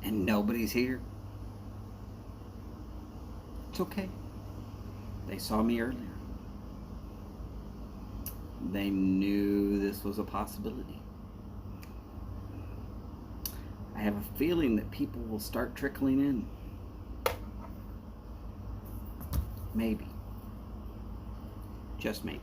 and nobody's here, it's okay. They saw me earlier. They knew this was a possibility. I have a feeling that people will start trickling in. Maybe. Just maybe.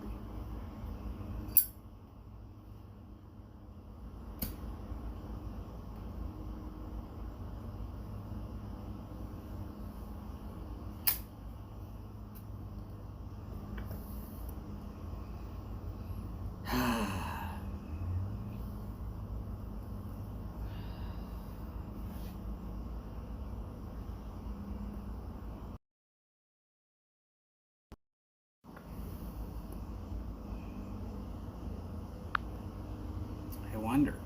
I wonder.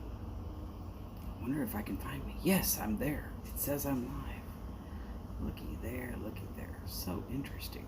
I wonder if I can find me. Yes, I'm there. It says I'm live. Looky there, looky there. So interesting.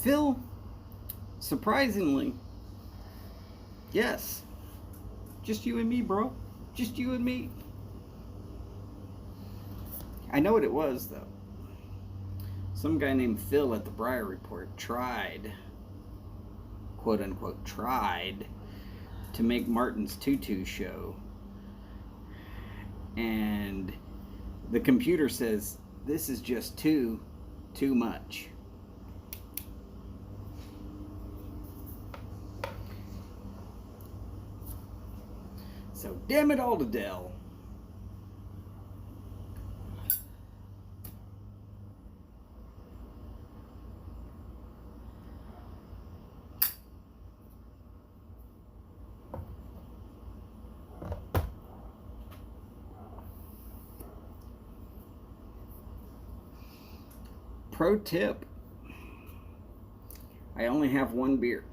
Phil, surprisingly, yes. Just you and me, bro. Just you and me. I know what it was, though. Some guy named Phil at the Briar Report tried, quote unquote, tried to make Martin's Tutu show. And the computer says, this is just too much. So damn it all to DELL. Pro tip, I only have one beer.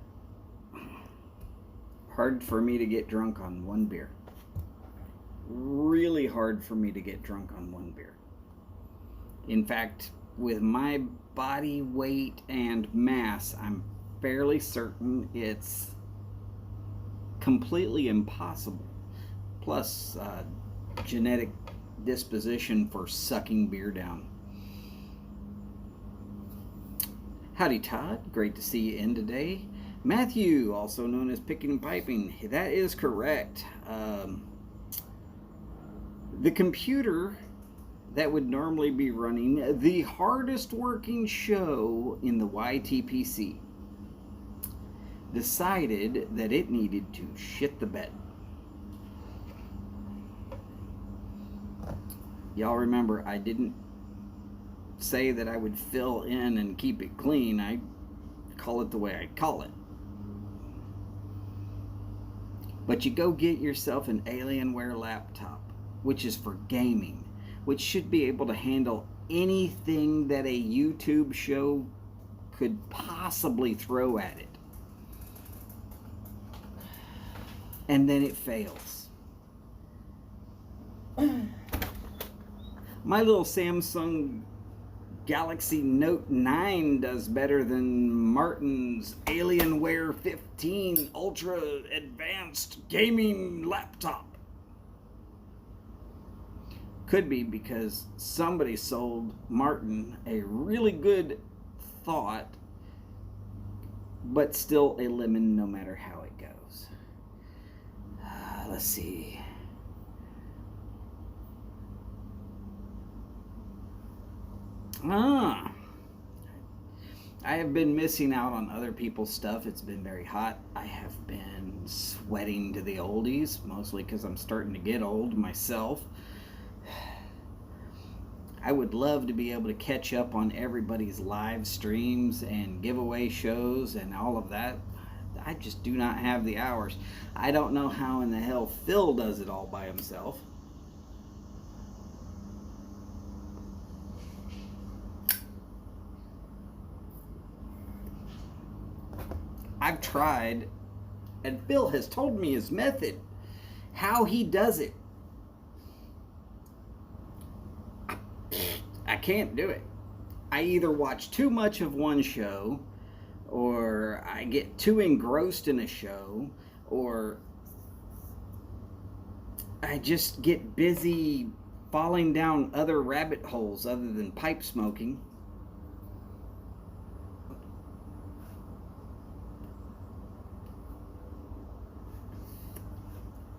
Hard for me to get drunk on one beer. Really hard for me to get drunk on one beer. In fact, with my body weight and mass, I'm fairly certain it's completely impossible. Plus, genetic disposition for sucking beer down. Howdy, Todd. Great to see you in today. Matthew, also known as Picking and Piping. That is correct. The computer that would normally be running the hardest working show in the YTPC decided that it needed to shit the bed. Y'all remember, I didn't say that I would fill in and keep it clean. I call it the way I call it. But you go get yourself an Alienware laptop, which is for gaming, which should be able to handle anything that a YouTube show could possibly throw at it. And then it fails. My little Samsung Galaxy Note 9 does better than Martin's Alienware 15 Ultra Advanced Gaming Laptop. Could be because somebody sold Martin a really good thought, but still a lemon no matter how it goes. Let's see. I have been missing out on other people's stuff. It's been very hot. I have been sweating to the oldies, mostly because I'm starting to get old myself. I would love to be able to catch up on everybody's live streams and giveaway shows and all of that. I just do not have the hours. I don't know how in the hell Phil does it all by himself. tried, and Bill has told me his method, how he does it. I can't do it. I either watch too much of one show, or I get too engrossed in a show, or I just get busy falling down other rabbit holes other than pipe smoking.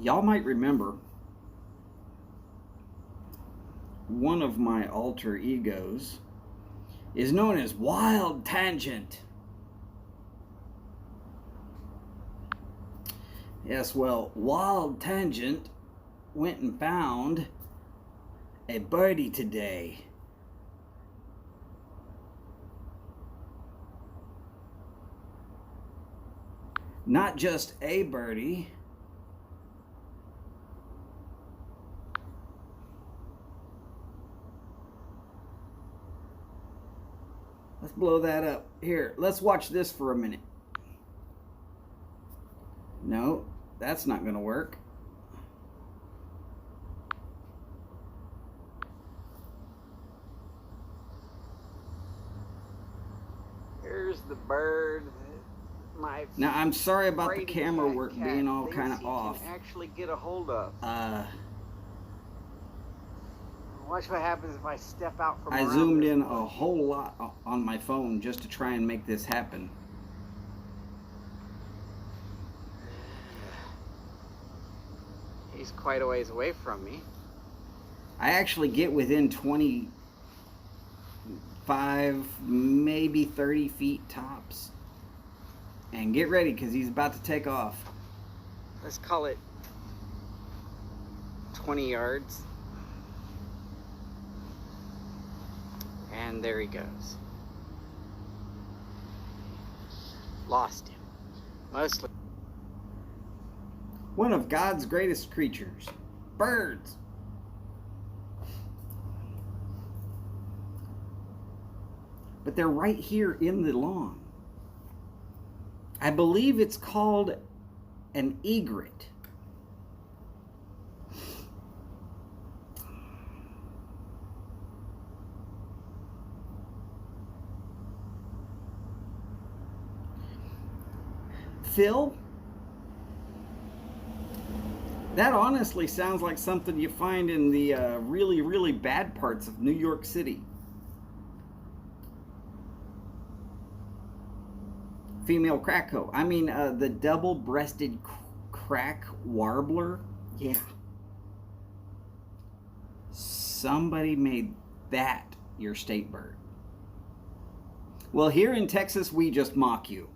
Y'all might remember one of my alter egos is known as Wild Tangent. Yes, well, Wild Tangent went and found a birdie today. Not just a birdie. Let's blow that up. Here, let's watch this for a minute. No, that's not going to work. Here's the bird. Now, I'm sorry about the camera work being all kind of off. Can actually get a hold of. Watch what happens if I step out from I zoomed in a whole lot on my phone just to try and make this happen. He's quite a ways away from me. I actually get within 25, maybe 30 feet tops. And get ready, because he's about to take off. Let's call it 20 yards. And there he goes. Lost him. Mostly. One of God's greatest creatures. Birds. But they're right here in the lawn. I believe it's called an egret. Phil, that honestly sounds like something you find in the really, really bad parts of New York City. Female cracko. I mean, the double-breasted crack warbler. Yeah. Somebody made that your state bird. Well, here in Texas, we just mock you.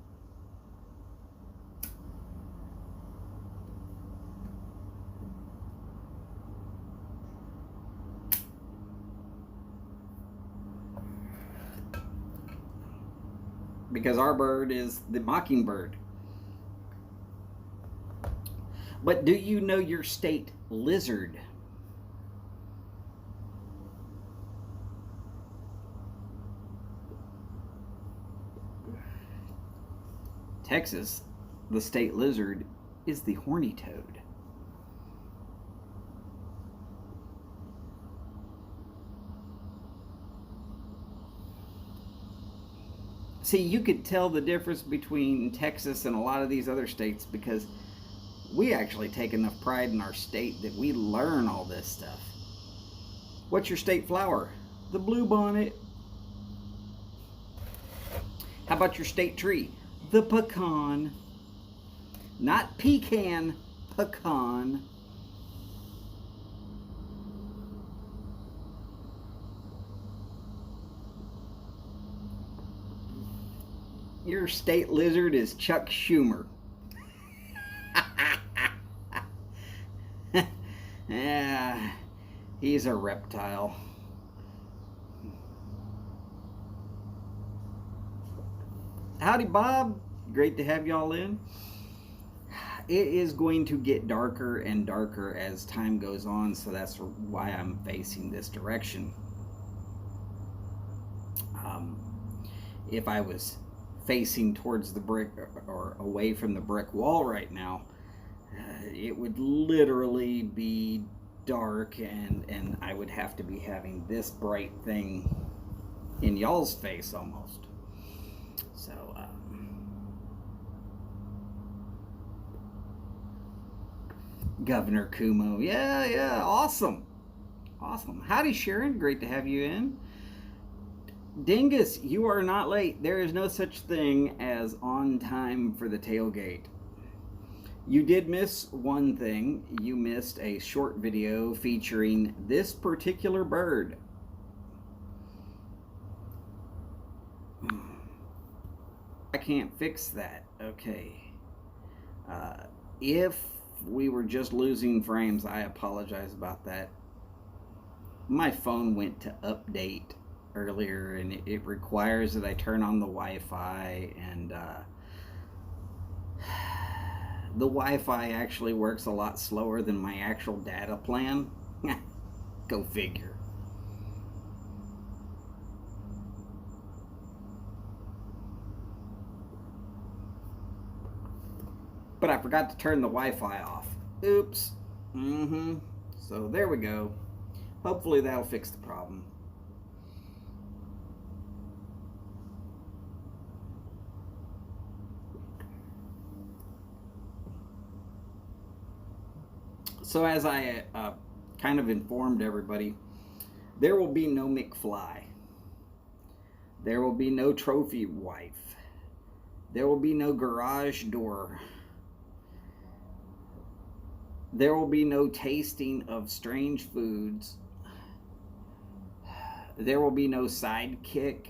Because our bird is the mockingbird. But do you know your state lizard? Texas, the state lizard is the horny toad. See, you could tell the difference between Texas and a lot of these other states because we actually take enough pride in our state that we learn all this stuff. What's your state flower? The bluebonnet. How about your state tree? The pecan. Not pecan, pecan. Your state lizard is Chuck Schumer. Yeah, he's a reptile. Howdy, Bob. Great to have y'all in. It is going to get darker and darker as time goes on, so that's why I'm facing this direction. If I was facing towards the brick or away from the brick wall right now, it would literally be dark, and I would have to be having this bright thing in y'all's face almost. So, Governor Kumo, yeah, awesome. Howdy, Sharon, great to have you in. Dingus, you are not late. There is no such thing as on time for the tailgate. You did miss one thing. You missed a short video featuring this particular bird. I can't fix that. Okay. If we were just losing frames, I apologize about that. My phone went to update earlier, and it requires that I turn on the Wi-Fi, and the Wi-Fi actually works a lot slower than my actual data plan. Go figure. But I forgot to turn the Wi-Fi off. Oops. So there we go. Hopefully that'll fix the problem. So as I kind of informed everybody, there will be no McFly. There will be no trophy wife. There will be no garage door. There will be no tasting of strange foods. There will be no sidekick.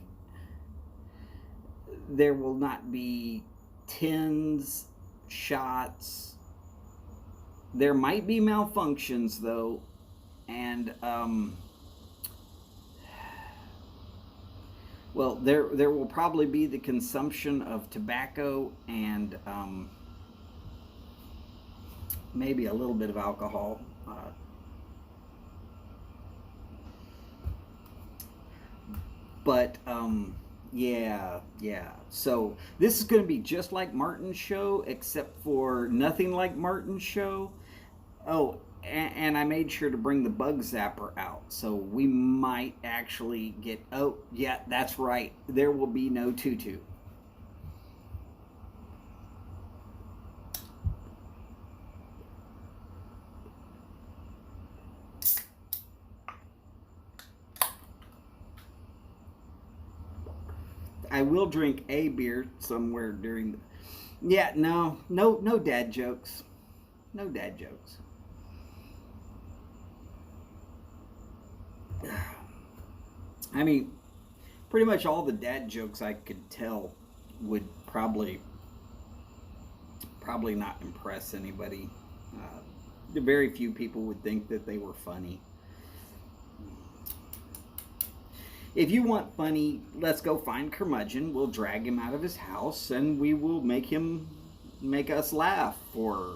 There will not be tins, shots. There might be malfunctions though, and well, there will probably be the consumption of tobacco and maybe a little bit of alcohol. But yeah. So this is going to be just like Martin's show, except for nothing like Martin's show. Oh, and I made sure to bring the bug zapper out, so we might actually get. Oh, yeah, that's right. There will be no tutu. I will drink a beer somewhere during the... Yeah, no dad jokes. No dad jokes. I mean, pretty much all the dad jokes I could tell would probably not impress anybody. Very few people would think that they were funny. If you want funny, let's go find Curmudgeon. We'll drag him out of his house, and we will make us laugh for,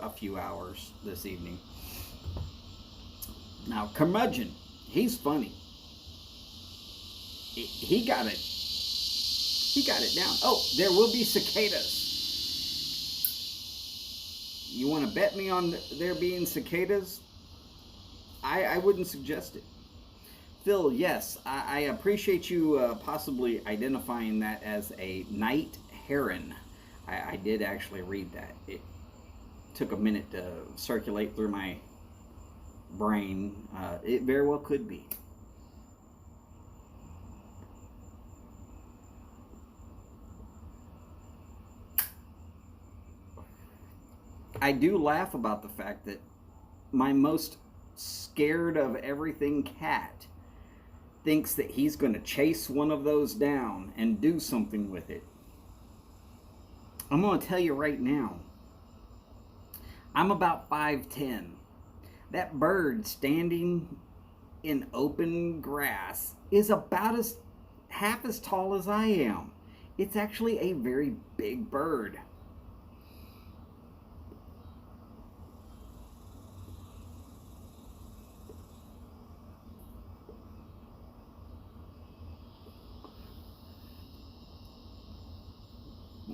a few hours this evening. Now, Curmudgeon, he's funny. He got it. He got it down. Oh, there will be cicadas. You want to bet me on there being cicadas? I wouldn't suggest it. Phil, yes, I appreciate you possibly identifying that as a night heron. I did actually read that. It took a minute to circulate through my brain. It very well could be. I do laugh about the fact that my most scared of everything cat thinks that he's going to chase one of those down and do something with it. I'm going to tell you right now, I'm about 5'10". That bird standing in open grass is about half as tall as I am. It's actually a very big bird.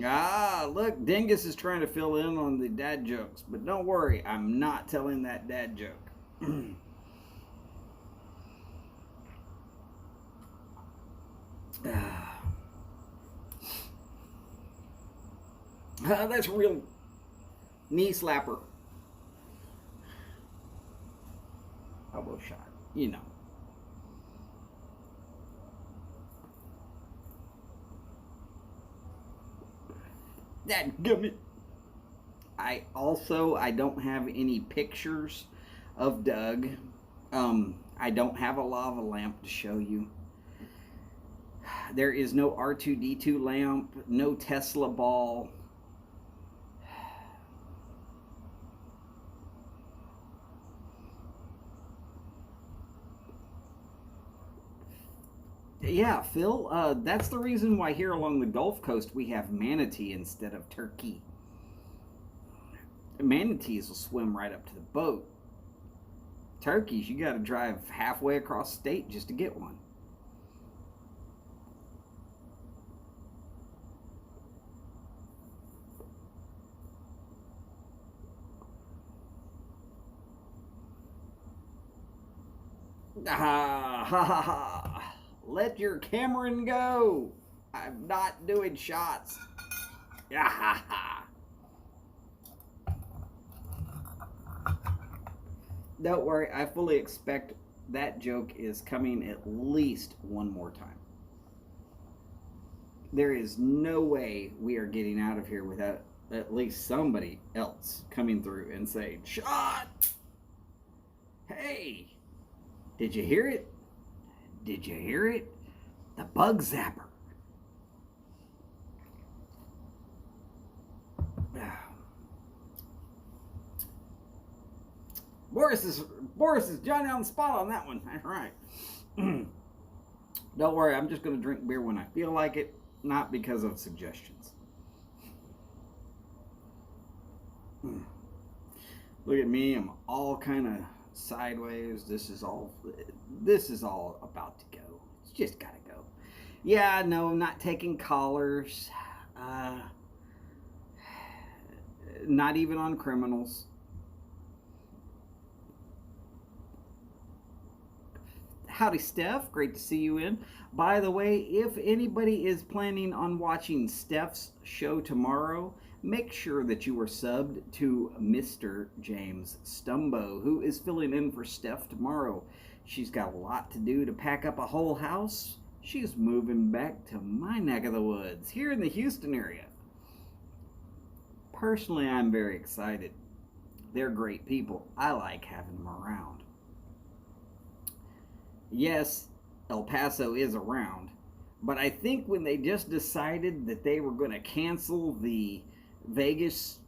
Ah, look, Dingus is trying to fill in on the dad jokes, but don't worry, I'm not telling that dad joke. That's a real knee slapper. Elbow shot, you know. That gummit. I don't have any pictures of Doug. I don't have a lava lamp to show you. There is no R2D2 lamp, no Tesla ball. Yeah, Phil, that's the reason why here along the Gulf Coast we have manatee instead of turkey. Manatees will swim right up to the boat. Turkeys, you got to drive halfway across state just to get one. Ha ha ha ha. Let your Cameron go. I'm not doing shots. Yeah ha ha. Don't worry, I fully expect that joke is coming at least one more time. There is no way we are getting out of here without at least somebody else coming through and saying, "Shot! Hey, did you hear it? Did you hear it? The bug zapper." Boris is Johnny on the spot on that one. All right. Don't worry, I'm just going to drink beer when I feel like it, not because of suggestions. Look at me, I'm all kind of sideways. This is all about to go. It's just got to go. Yeah, no, not taking callers. Not even on criminals. Howdy, Steph. Great to see you in. By the way, if anybody is planning on watching Steph's show tomorrow, make sure that you are subbed to Mr. James Stumbo, who is filling in for Steph tomorrow. She's got a lot to do to pack up a whole house. She's moving back to my neck of the woods, here in the Houston area. Personally, I'm very excited. They're great people. I like having them around. Yes, El Paso is around, but I think when they just decided that they were going to cancel the Vegas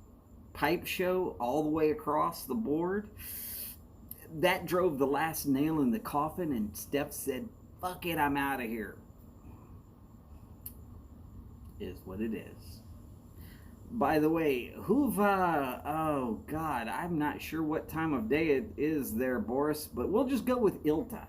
pipe show all the way across the board, that drove the last nail in the coffin, and Steph said, "Fuck it, I'm out of here." Is what it is. By the way, oh God, I'm not sure what time of day it is there, Boris, but we'll just go with Ilta.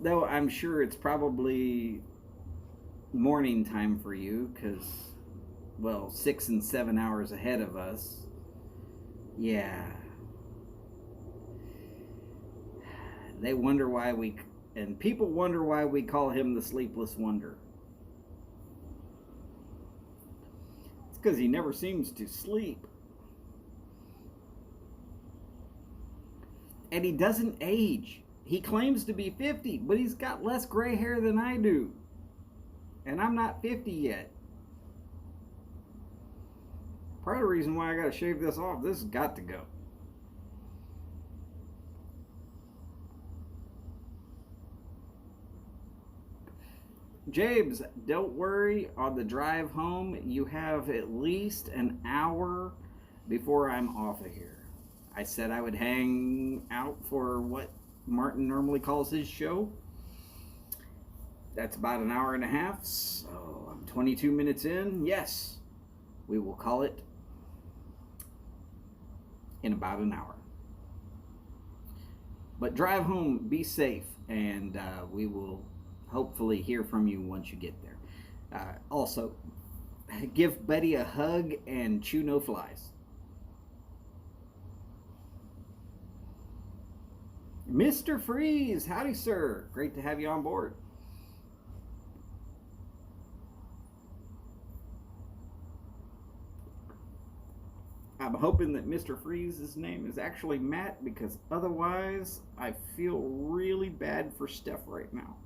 Though I'm sure it's probably morning time for you, because, well, 6 and 7 hours ahead of us. Yeah. They wonder why and people wonder why we call him the Sleepless Wonder. It's because he never seems to sleep. And he doesn't age. He claims to be 50, but he's got less gray hair than I do. And I'm not 50 yet. Part of the reason why I gotta shave this off, this has got to go. James, don't worry, on the drive home, you have at least an hour before I'm off of here. I said I would hang out for what Martin normally calls his show. That's about an hour and a half, so I'm 22 minutes in. Yes, we will call it in about an hour. But drive home, be safe, and we will hopefully hear from you once you get there. Also, give Betty a hug and chew no flies. Mr. Freeze, howdy, sir. Great to have you on board. I'm hoping that Mr. Freeze's name is actually Matt, because otherwise I feel really bad for Steph right now.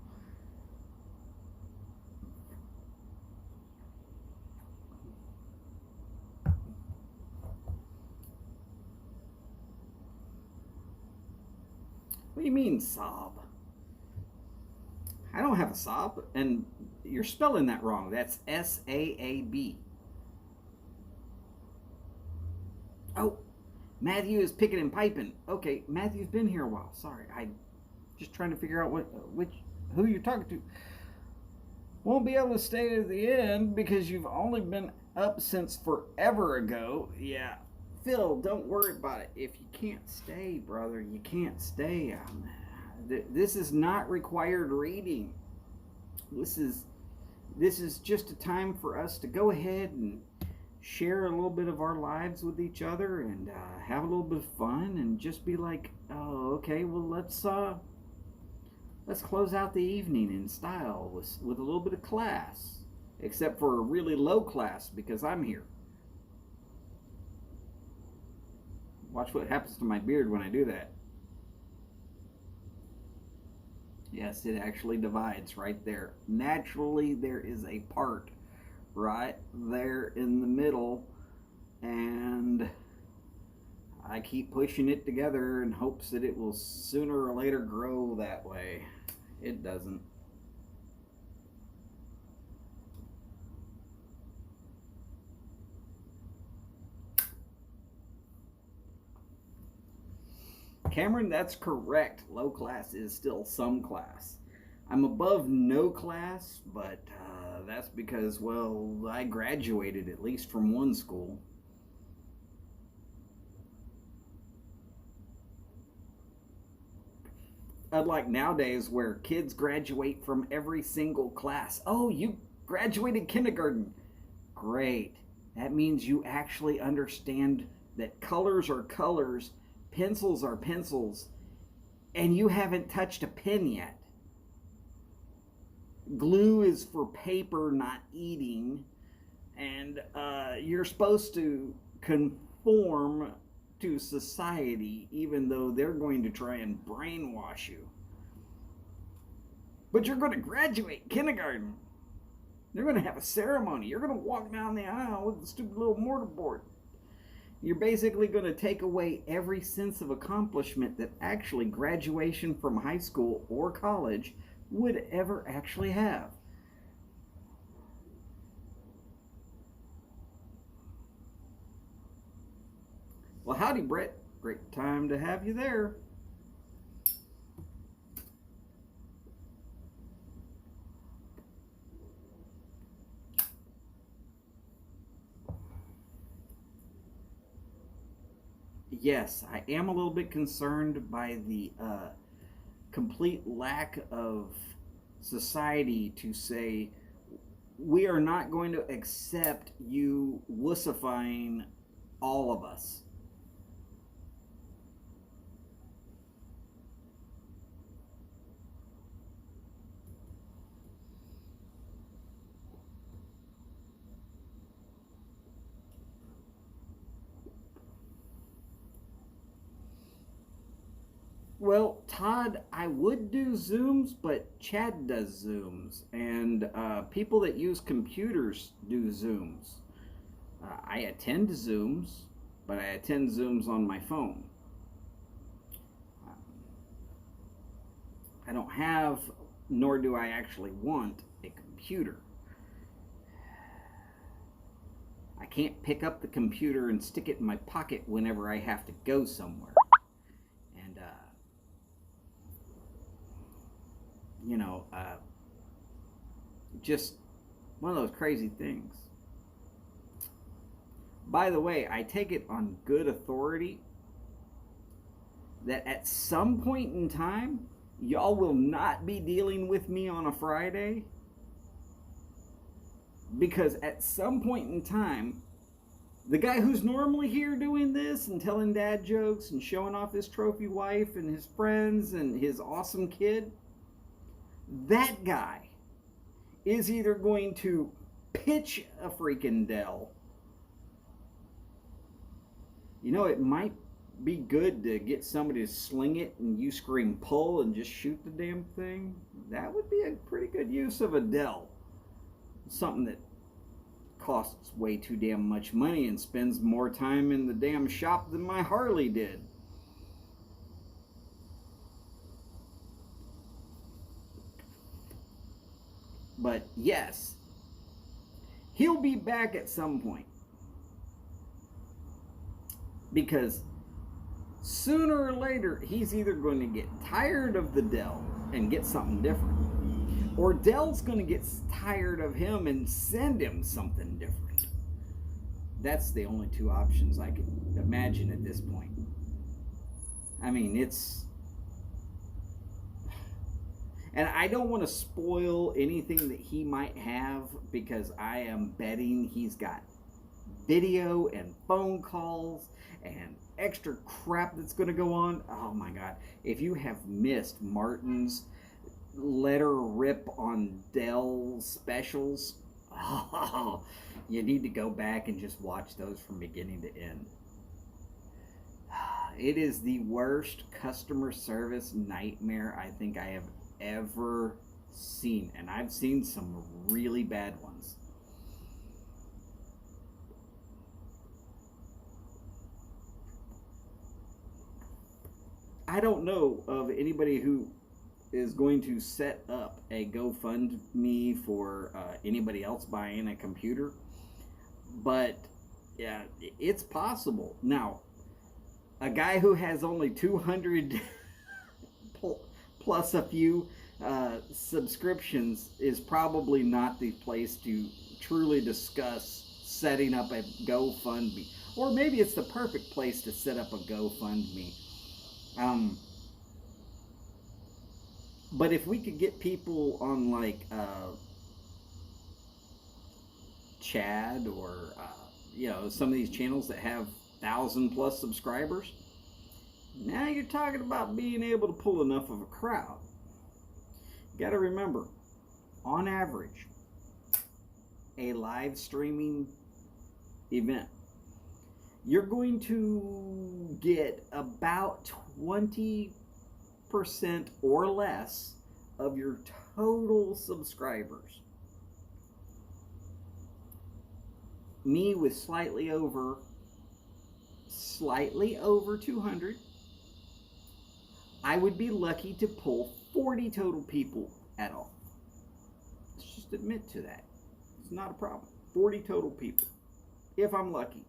What do you mean, sob? I don't have a sob, and you're spelling that wrong. That's S-A-A-B. Oh, Matthew is picking and piping. Okay, Matthew's been here a while. Sorry, I just trying to figure out who you're talking to. Won't be able to stay to the end because you've only been up since forever ago. Yeah, Phil, don't worry about it. If you can't stay, brother, you can't stay. This is not required reading. This is just a time for us to go ahead and share a little bit of our lives with each other and have a little bit of fun and just be like, oh, okay, well, let's close out the evening in style with a little bit of class, except for a really low class because I'm here. Watch what happens to my beard when I do that. Yes, it actually divides right there. Naturally, there is a part right there in the middle, and I keep pushing it together in hopes that it will sooner or later grow that way. It doesn't. Cameron, that's correct. Low class is still some class. I'm above no class, but that's because, well, I graduated at least from one school. Unlike nowadays where kids graduate from every single class. Oh, you graduated kindergarten. Great. That means you actually understand that colors are colors, pencils are pencils, and you haven't touched a pen yet. Glue is for paper, not eating, and you're supposed to conform to society, even though they're going to try and brainwash you. But you're going to graduate kindergarten. They're going to have a ceremony. You're going to walk down the aisle with a stupid little mortarboard. You're basically going to take away every sense of accomplishment that actually graduation from high school or college would ever actually have. Well, howdy, Brett. Great time to have you there. Yes, I am a little bit concerned by the complete lack of society to say, we are not going to accept you wussifying all of us. Well, Todd, I would do Zooms, but Chad does Zooms, and people that use computers do Zooms. I attend Zooms, but I attend Zooms on my phone. I don't have, nor do I actually want, a computer. I can't pick up the computer and stick it in my pocket whenever I have to go somewhere. And, just one of those crazy things. By the way, I take it on good authority that at some point in time, y'all will not be dealing with me on a Friday, because at some point in time, the guy who's normally here doing this and telling dad jokes and showing off his trophy wife and his friends and his awesome kid, that guy is either going to pitch a freaking Dell. You know, it might be good to get somebody to sling it and you scream pull and just shoot the damn thing. That would be a pretty good use of a Dell. Something that costs way too damn much money and spends more time in the damn shop than my Harley did. But yes, he'll be back at some point, because sooner or later he's either going to get tired of the Dell and get something different, or Dell's going to get tired of him and send him something different. That's the only two options I can imagine at this point. I mean, it's... And I don't want to spoil anything that he might have, because I am betting he's got video and phone calls and extra crap that's going to go on. Oh my God. If you have missed Martin's letter rip on Dell specials, oh, you need to go back and just watch those from beginning to end. It is the worst customer service nightmare I think I have ever seen, and I've seen some really bad ones. I don't know of anybody who is going to set up a GoFundMe for anybody else buying a computer, but yeah, it's possible. Now, a guy who has only 200 plus a few subscriptions is probably not the place to truly discuss setting up a GoFundMe. Or maybe it's the perfect place to set up a GoFundMe. But if we could get people on like Chad or you know, some of these channels that have 1,000+ subscribers, now you're talking about being able to pull enough of a crowd. You got to remember, on average, a live streaming event, you're going to get about 20% or less of your total subscribers. Me with slightly over 200, I would be lucky to pull 40 total people at all. Let's just admit to that. It's not a problem. 40 total people, if I'm lucky,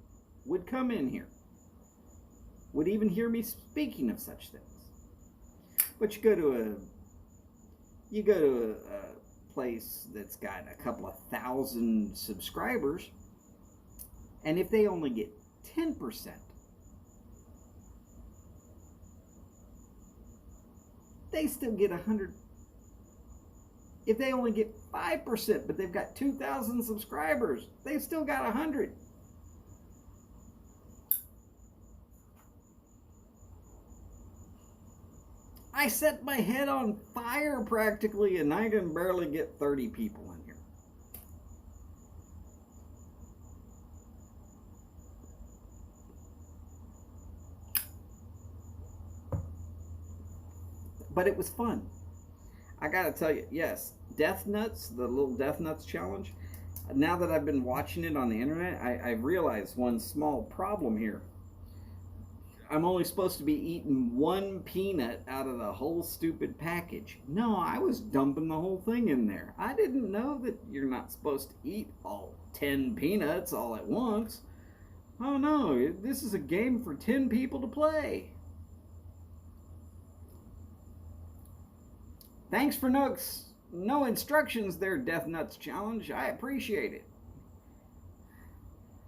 would come in here, would even hear me speaking of such things. But you go to a place that's got a couple of thousand subscribers, and if they only get 10%, they still get 100. If they only get 5%, but they've got 2,000 subscribers, they've still got 100. I set my head on fire practically, and I can barely get 30 people in here. But it was fun. I gotta tell you, yes, Death Nuts, the little Death Nuts challenge, now that I've been watching it on the internet, I've realized one small problem here. I'm only supposed to be eating one peanut out of the whole stupid package. No, I was dumping the whole thing in there. I didn't know that you're not supposed to eat all 10 peanuts all at once. Oh no, this is a game for 10 people to play. Thanks for no instructions there, Death Nuts Challenge. I appreciate it.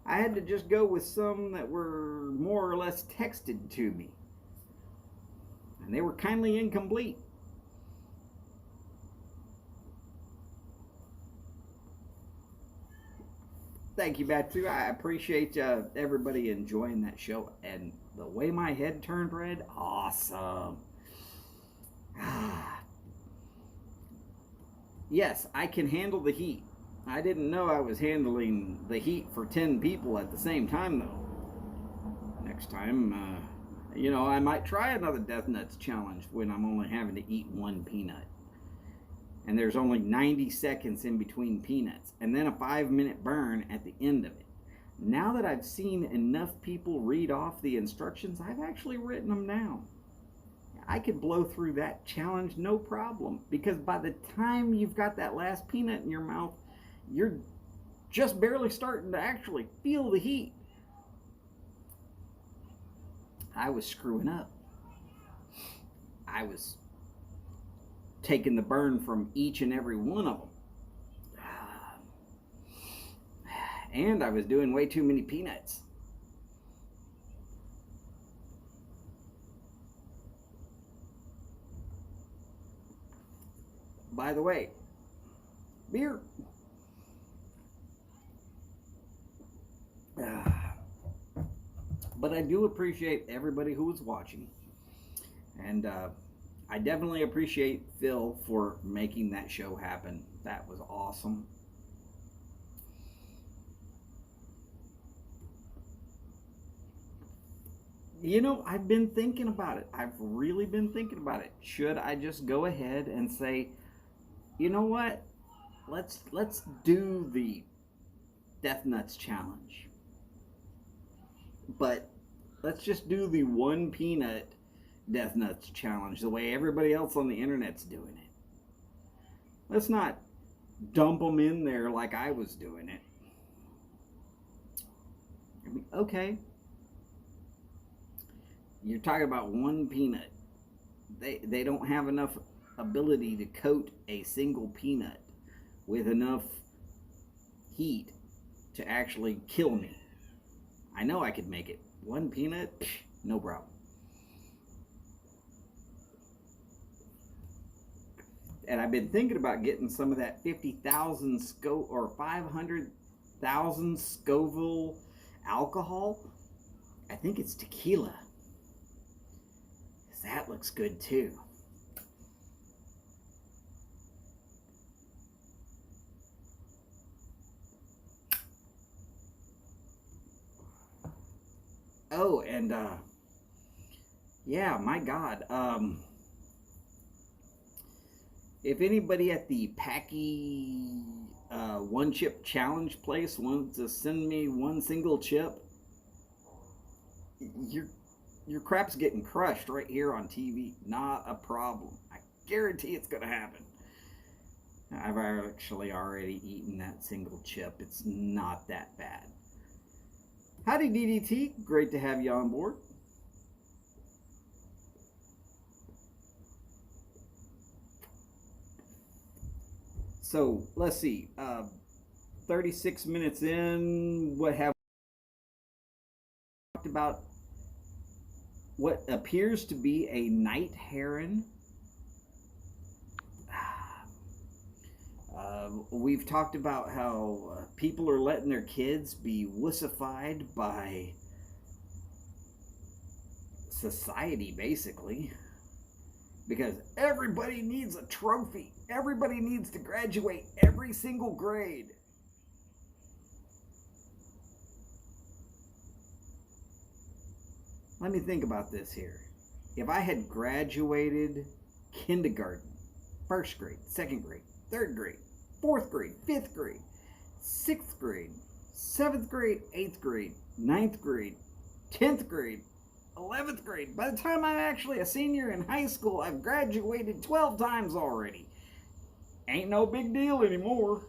I had to just go with some that were more or less texted to me. and they were kindly incomplete. Thank you, Batu. I appreciate everybody enjoying that show. And the way my head turned red, awesome. Yes, I can handle the heat. I didn't know I was handling the heat for 10 people at the same time, though. Next time, I might try another Death Nuts challenge when I'm only having to eat one peanut. And there's only 90 seconds in between peanuts, and then a 5-minute burn at the end of it. Now that I've seen enough people read off the instructions, I've actually written them down. I could blow through that challenge no problem, because by the time you've got that last peanut in your mouth, you're just barely starting to actually feel the heat. I was screwing up. I was taking the burn from each and every one of them. And I was doing way too many peanuts. By the way, beer. But I do appreciate everybody who was watching. And I definitely appreciate Phil for making that show happen. That was awesome. I've been thinking about it. I've really been thinking about it. Should I just go ahead and say, you know what? Let's do the Death Nuts challenge. But let's just do the one peanut Death Nuts challenge the way everybody else on the internet's doing it. Let's not dump them in there like I was doing it. Okay. You're talking about one peanut. They don't have enough ability to coat a single peanut with enough heat to actually kill me. I know I could make it. One peanut, no problem. And I've been thinking about getting some of that 50,000 or 500,000 Scoville alcohol. I think it's tequila. That looks good too. Oh, and yeah, my God. If anybody at the Packy one chip challenge place wants to send me one single chip, your crap's getting crushed right here on TV. Not a problem. I guarantee it's going to happen. I've actually already eaten that single chip. It's not that bad. Howdy, DDT. Great to have you on board. So, let's see. 36 minutes in, what have we talked about? What appears to be a night heron. We've talked about how people are letting their kids be wussified by society, basically. Because everybody needs a trophy. Everybody needs to graduate every single grade. Let me think about this here. If I had graduated kindergarten, first grade, second grade, third grade, fourth grade, fifth grade, sixth grade, seventh grade, eighth grade, ninth grade, 10th grade, 11th grade, by the time I'm actually a senior in high school, I've graduated 12 times already. Ain't no big deal anymore.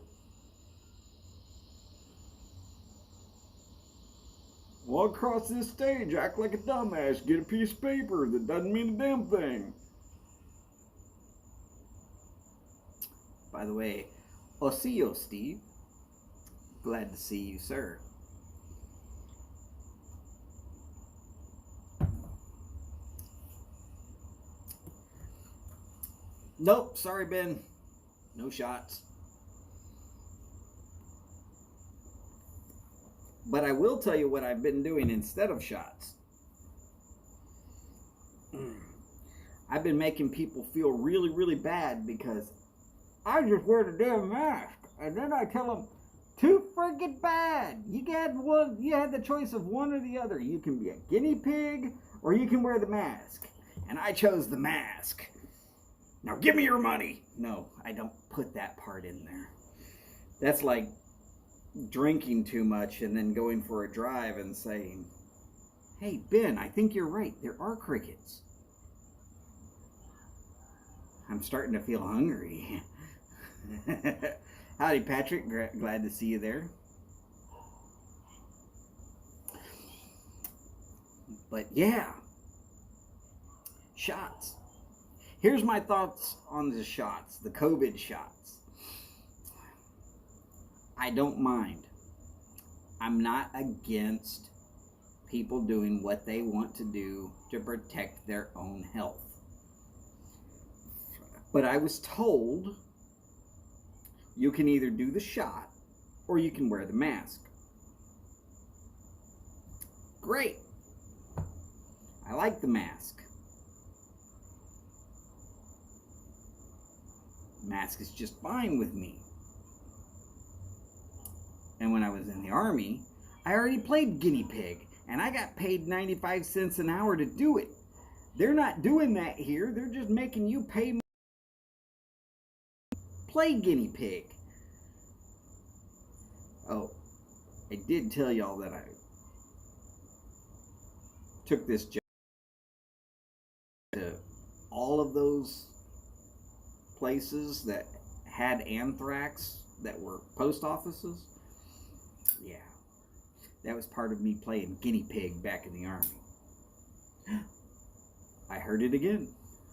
Walk across this stage, act like a dumbass, get a piece of paper that doesn't mean a damn thing. By the way, Osio Steve, glad to see you, sir. Nope, sorry, Ben. No shots. But I will tell you what I've been doing instead of shots. I've been making people feel really, really bad because I just wear the damn mask. And then I tell them, too friggin' bad. You had the choice of one or the other. You can be a guinea pig or you can wear the mask. And I chose the mask. Now give me your money. No, I don't put that part in there. That's like drinking too much and then going for a drive and saying, hey, Ben, I think you're right. There are crickets. I'm starting to feel hungry. Howdy, Patrick. Glad to see you there. But yeah, shots. Here's my thoughts on the shots, the COVID shots. I don't mind. I'm not against people doing what they want to do to protect their own health. But I was told you can either do the shot or you can wear the mask. Great. I like the mask. Mask is just fine with me. And when I was in the Army, I already played guinea pig, and I got paid 95 cents an hour to do it. They're not doing that here. They're just making you pay more. Play guinea pig. Oh, I did tell y'all that I took this job to all of those places that had anthrax that were post offices. Yeah, that was part of me playing guinea pig back in the Army. I heard it again.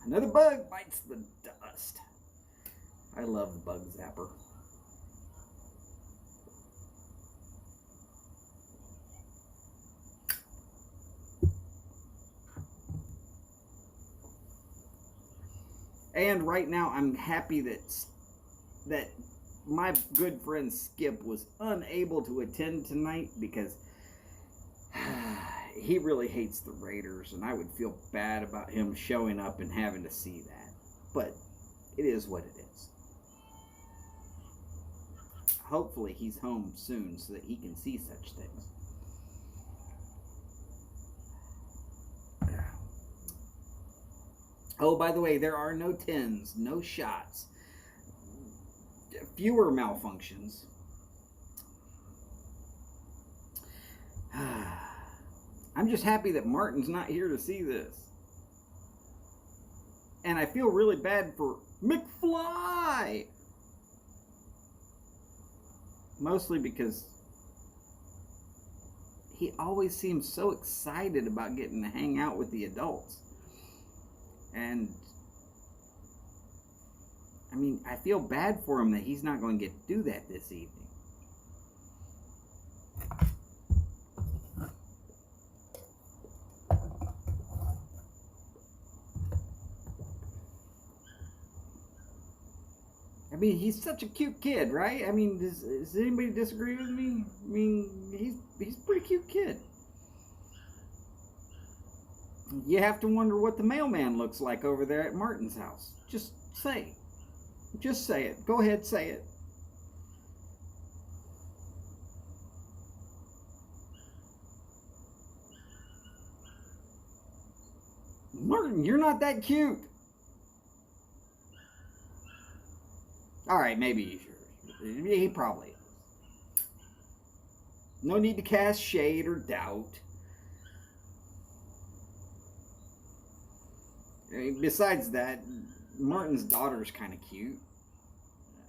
Another bug bites the dust. I love the bug zapper. And right now I'm happy that my good friend Skip was unable to attend tonight because he really hates the Raiders, and I would feel bad about him showing up and having to see that. But it is what it is. Hopefully he's home soon so that he can see such things. Oh, by the way, there are no tins, no shots, fewer malfunctions. I'm just happy that Martin's not here to see this. And I feel really bad for McFly. Mostly because he always seems so excited about getting to hang out with the adults. And I mean, I feel bad for him that he's not going to get to do that this evening. I mean, he's such a cute kid, right? I mean, does anybody disagree with me? I mean, he's a pretty cute kid. You have to wonder what the mailman looks like over there at Martin's house. Just say it. Go ahead, say it. Martin, you're not that cute. All right, maybe he probably is. No need to cast shade or doubt. Besides that, Martin's daughter's kind of cute,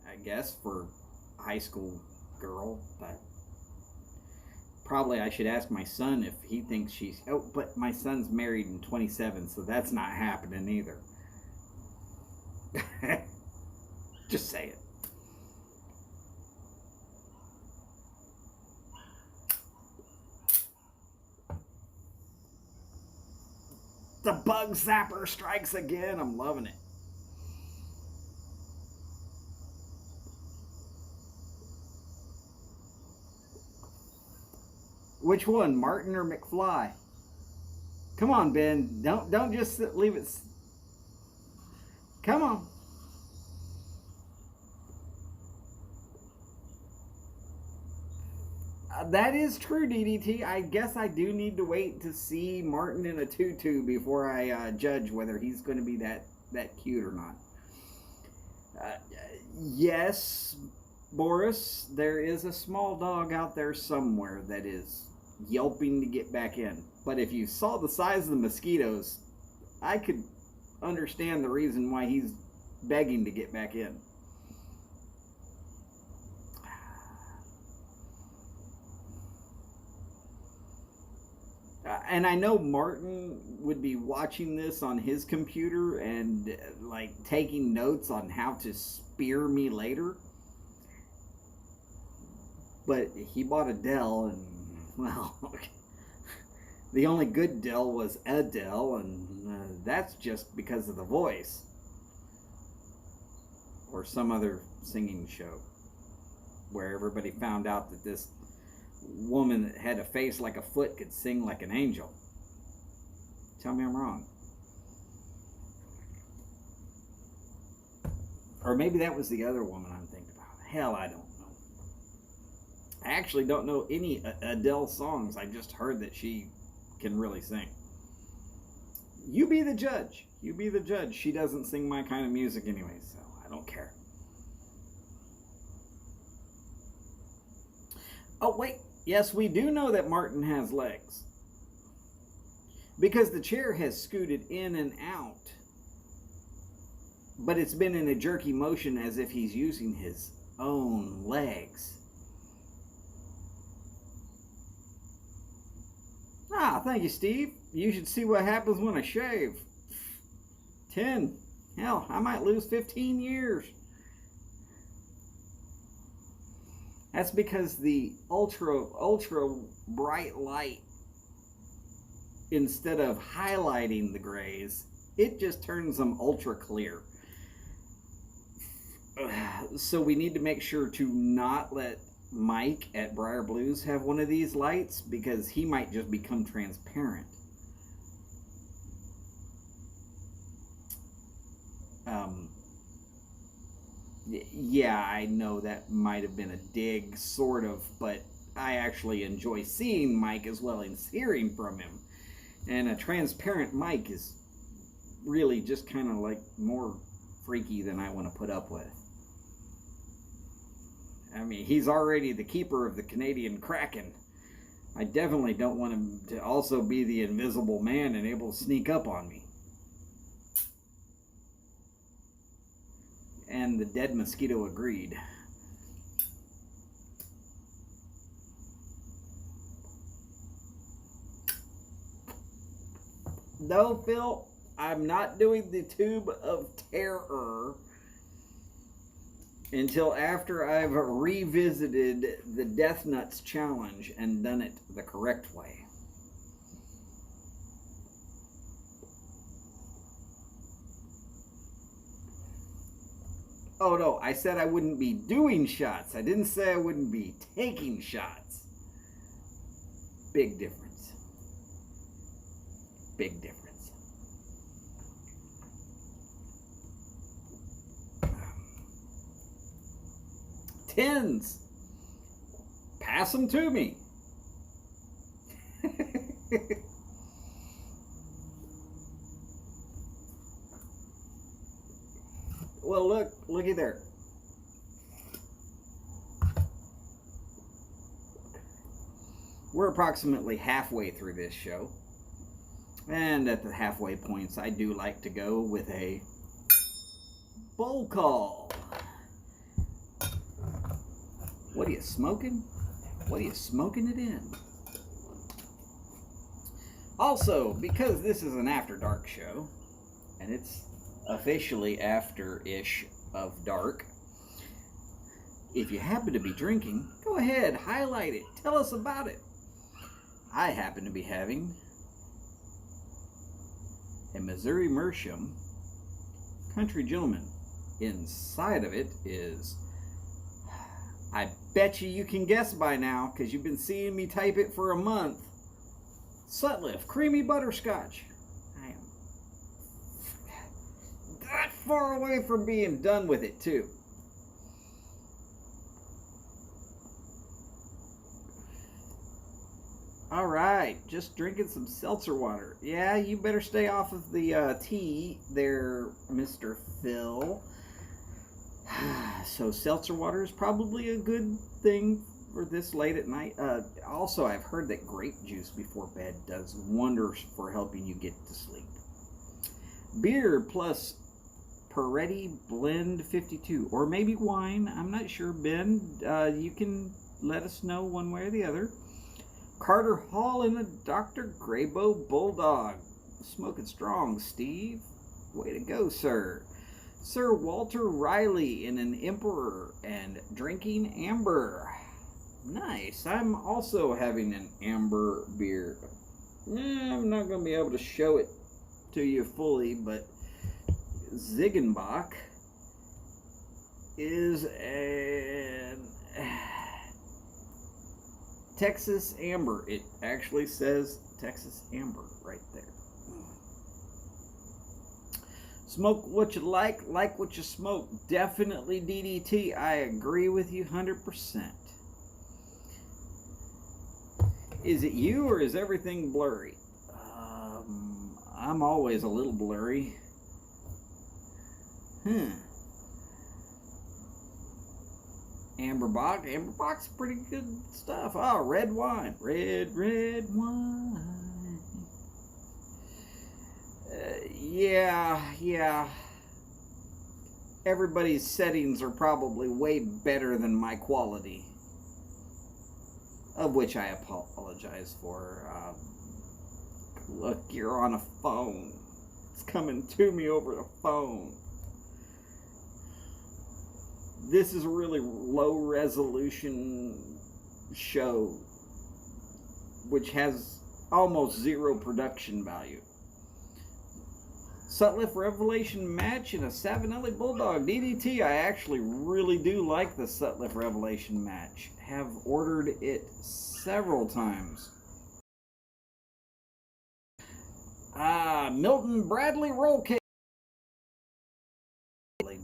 I guess, for a high school girl. But probably I should ask my son if he thinks she's... Oh, but my son's married in 27, so that's not happening either. Just say it. The bug zapper strikes again. I'm loving it. Which one, Martin or McFly? Come on, Ben. Don't just leave it. Come on. That is true, DDT. I guess I do need to wait to see Martin in a tutu before I judge whether he's going to be that cute or not. Yes, Boris, there is a small dog out there somewhere that is yelping to get back in. But if you saw the size of the mosquitoes, I could understand the reason why he's begging to get back in. And I know Martin would be watching this on his computer and like taking notes on how to spear me later. But he bought a DELL, and well, the only good DELL was a DELL, and that's just because of the voice or some other singing show where everybody found out that this woman that had a face like a foot could sing like an angel. Tell me I'm wrong. Or maybe that was the other woman I'm thinking about. Hell, I don't know. I actually don't know any Adele songs. I just heard that she can really sing. You be the judge. You be the judge. She doesn't sing my kind of music anyway, so I don't care. Oh, wait. Yes, we do know that Martin has legs. Because the chair has scooted in and out. But it's been in a jerky motion as if he's using his own legs. Ah, thank you, Steve. You should see what happens when I shave. 10. Hell, I might lose 15 years. That's because the ultra bright light, instead of highlighting the grays, it just turns them ultra clear. So we need to make sure to not let Mike at Briar Blues have one of these lights, because he might just become transparent. Yeah, I know that might have been a dig, sort of, but I actually enjoy seeing Mike as well as hearing from him. And a transparent Mike is really just kind of like more freaky than I want to put up with. I mean, he's already the keeper of the Canadian Kraken. I definitely don't want him to also be the invisible man and able to sneak up on me. And the dead mosquito agreed. No, Phil, I'm not doing the Tube of Terror until after I've revisited the Death Nuts Challenge and done it the correct way. Oh no, I said I wouldn't be doing shots. I didn't say I wouldn't be taking shots. Big difference. Big difference. Tens. Pass them to me. Well, looky there. We're approximately halfway through this show. And at the halfway points, I do like to go with a bowl call. What are you smoking? What are you smoking it in? Also, because this is an after dark show, and it's officially after-ish of dark, if you happen to be drinking, go ahead, highlight it, tell us about it. I happen to be having a Missouri Meerschaum Country Gentleman. Inside of it is I bet you can guess by now, because you've been seeing me type it for a month. Sutliff Creamy Butterscotch. I am that far away from being done with it, too. All right, just drinking some seltzer water. Yeah, you better stay off of the tea there, Mr. Phil. So seltzer water is probably a good thing for this late at night. Also, I've heard that grape juice before bed does wonders for helping you get to sleep. Beer plus Peretti Blend 52, or maybe wine. I'm not sure, Ben. You can let us know one way or the other. Carter Hall and a Dr. Graybo Bulldog. Smoking strong, Steve. Way to go, sir. Sir Walter Riley in an Emperor and drinking amber. Nice. I'm also having an amber beer. I'm not going to be able to show it to you fully, but Ziegenbach is an Texas Amber. It actually says Texas Amber right there. Smoke what you like what you smoke. Definitely DDT. I agree with you 100%. Is it you or is everything blurry? I'm always a little blurry. Amberbox, pretty good stuff. Oh, red wine. Red wine. Yeah. Everybody's settings are probably way better than my quality, of which I apologize for. Look, you're on a phone. It's coming to me over the phone. This is a really low resolution show, which has almost zero production value. Sutliff Revelation match and a Savinelli Bulldog DDT. I actually really do like the Sutliff Revelation match. Have ordered it several times. Milton Bradley Roll Cake.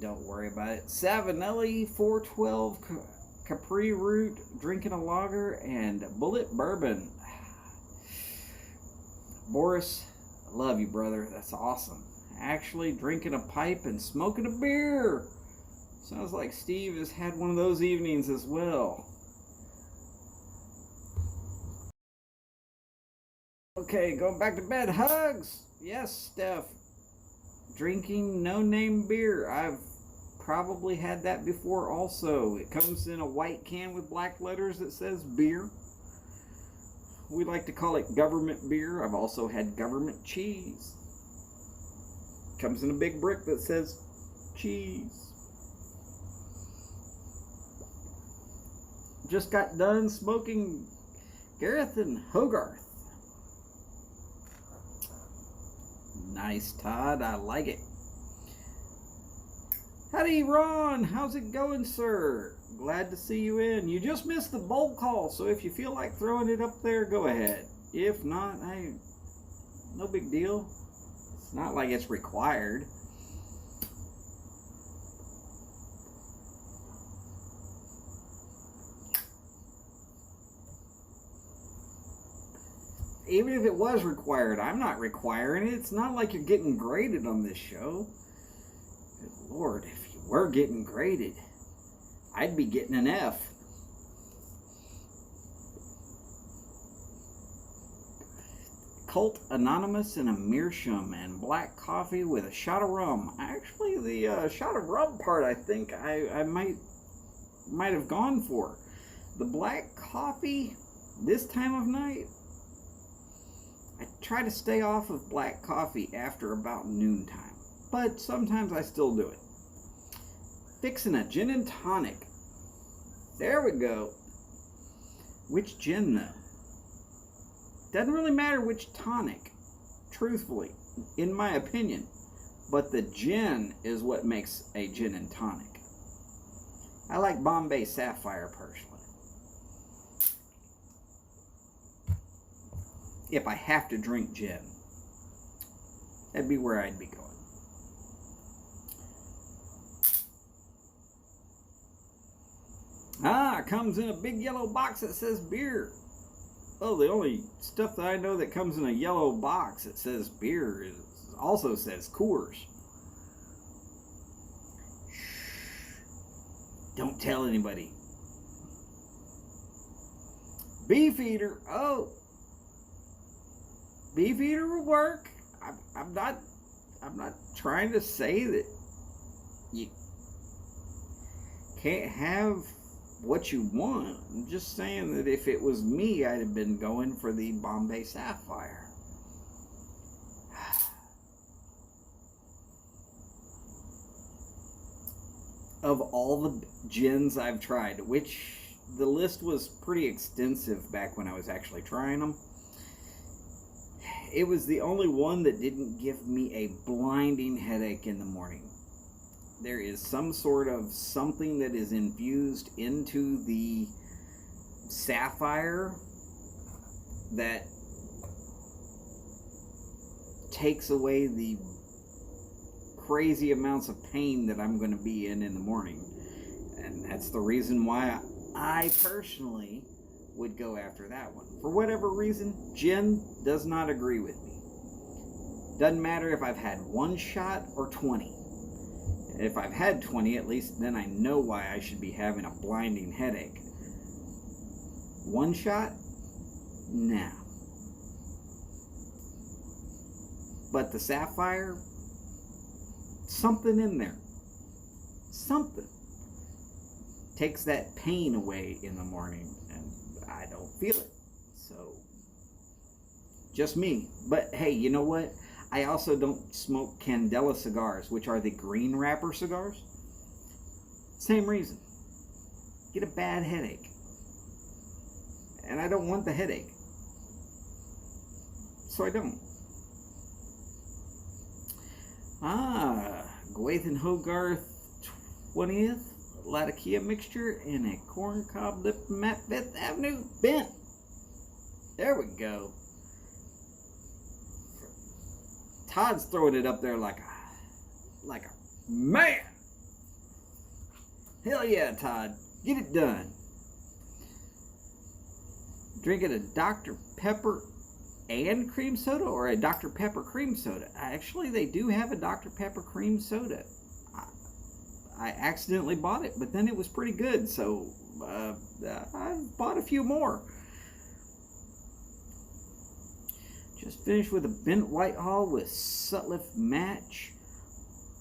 Don't worry about it. Savinelli 412 Capri Root, drinking a lager, and Bullet Bourbon. Boris, I love you, brother. That's awesome. Actually drinking a pipe and smoking a beer. Sounds like Steve has had one of those evenings as well. Okay, going back to bed. Hugs. Yes, Steph. Drinking no-name beer. I've probably had that before also. It comes in a white can with black letters that says beer. We like to call it government beer. I've also had government cheese. Comes in a big brick that says cheese. Just got done smoking Gareth and Hogarth. Nice, Todd. I like it. Howdy, Ron. How's it going, sir? Glad to see you in. You just missed the bowl call, so if you feel like throwing it up there, go ahead. If not, hey, no big deal. It's not like it's required. Even if it was required, I'm not requiring it. It's not like you're getting graded on this show. Good Lord, if you were getting graded, I'd be getting an F. Cult Anonymous and a meerschaum and black coffee with a shot of rum. Actually, the shot of rum part, I think I might have gone for. The black coffee this time of night. I try to stay off of black coffee after about noontime, but sometimes I still do it. Fixing a gin and tonic. There we go. Which gin though? Doesn't really matter which tonic, truthfully, in my opinion, but the gin is what makes a gin and tonic. I like Bombay Sapphire personally. If I have to drink gin, that'd be where I'd be going. It comes in a big yellow box that says beer. Oh, the only stuff that I know that comes in a yellow box that says beer also says Coors. Shh. Don't tell anybody. Beefeater. Oh. Beefeater will work. I'm not trying to say that you can't have what you want. I'm just saying that if it was me, I'd have been going for the Bombay Sapphire. Of all the gins I've tried, which the list was pretty extensive back when I was actually trying them, it was the only one that didn't give me a blinding headache in the morning. There is some sort of something that is infused into the sapphire that takes away the crazy amounts of pain that I'm going to be in the morning. And that's the reason why I personally would go after that one. For whatever reason, gin does not agree with me. Doesn't matter if I've had one shot or 20. If I've had 20, at least then I know why I should be having a blinding headache. One shot? Nah. But the sapphire, something in there. Something. Takes that pain away in the morning, and I don't feel it. So, just me. But hey, you know what? I also don't smoke Candela cigars, which are the green wrapper cigars. Same reason. Get a bad headache. And I don't want the headache. So I don't. Gwaithe Hogarth 20th Latakia mixture in a corncob diplomat 5th Avenue bent. There we go. Todd's throwing it up there like a man. Hell yeah, Todd. Get it done. Drinking a Dr. Pepper and cream soda, or a Dr. Pepper cream soda? Actually, they do have a Dr. Pepper cream soda. I accidentally bought it, but then it was pretty good, so I bought a few more. Just finished with a Bent Whitehall with Sutliff Match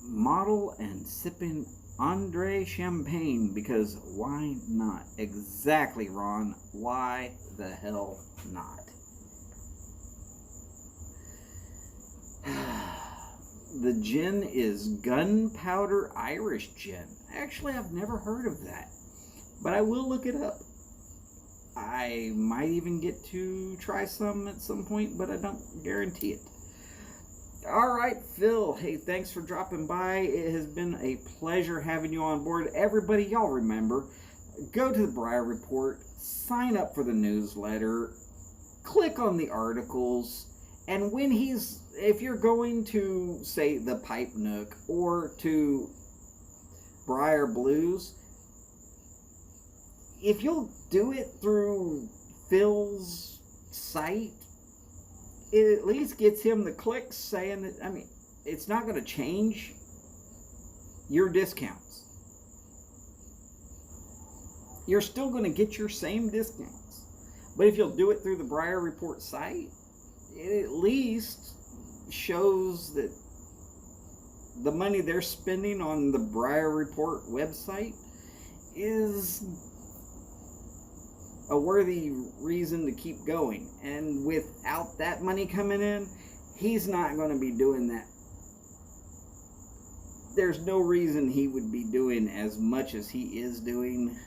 model and sipping Andre Champagne, because why not? Exactly, Ron. Why the hell not? The gin is Gunpowder Irish Gin. Actually, I've never heard of that, but I will look it up. I might even get to try some at some point, but I don't guarantee it. All right, Phil. Hey, thanks for dropping by. It has been a pleasure having you on board. Everybody, y'all remember, go to the Briar Report, sign up for the newsletter, click on the articles, and if you're going to, say, the Pipe Nook or to Briar Blues, if you'll do it through Phil's site, it at least gets him the clicks saying that, I mean, it's not going to change your discounts. You're still going to get your same discounts. But if you'll do it through the Briar Report site, it at least shows that the money they're spending on the Briar Report website is a worthy reason to keep going. And without that money coming in, he's not going to be doing that. There's no reason he would be doing as much as he is doing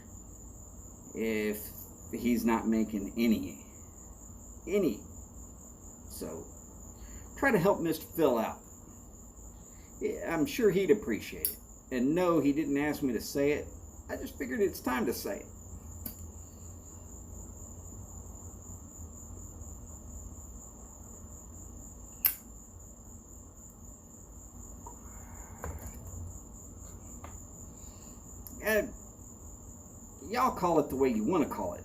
if he's not making any. So try to help Mr. Phil out. I'm sure he'd appreciate it. And no, he didn't ask me to say it. I just figured it's time to say it. And y'all call it the way you want to call it.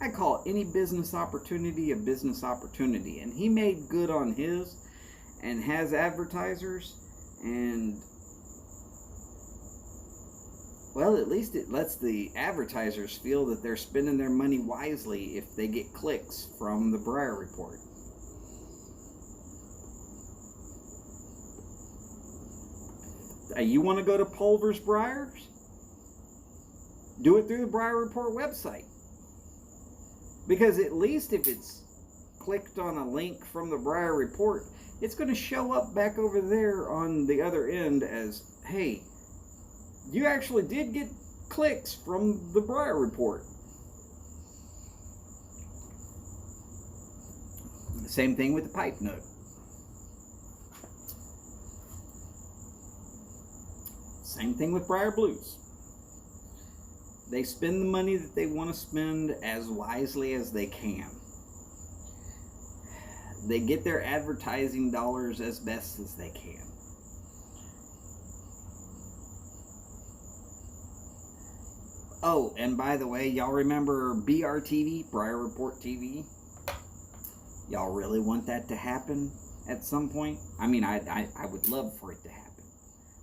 I call any business opportunity a business opportunity. And he made good on his and has advertisers. And, well, at least it lets the advertisers feel that they're spending their money wisely if they get clicks from the Breyer Report. You want to go to Pulver's Breyers? Do it through the Breyer Report website. Because at least if it's clicked on a link from the Breyer Report, it's going to show up back over there on the other end as, hey, you actually did get clicks from the Breyer Report. Same thing with the pipe note. Same thing with Breyer Blues. They spend the money that they want to spend as wisely as they can. They get their advertising dollars as best as they can. Oh, and by the way, y'all remember BRTV, Breyer Report TV? Y'all really want that to happen at some point? I mean, I would love for it to happen.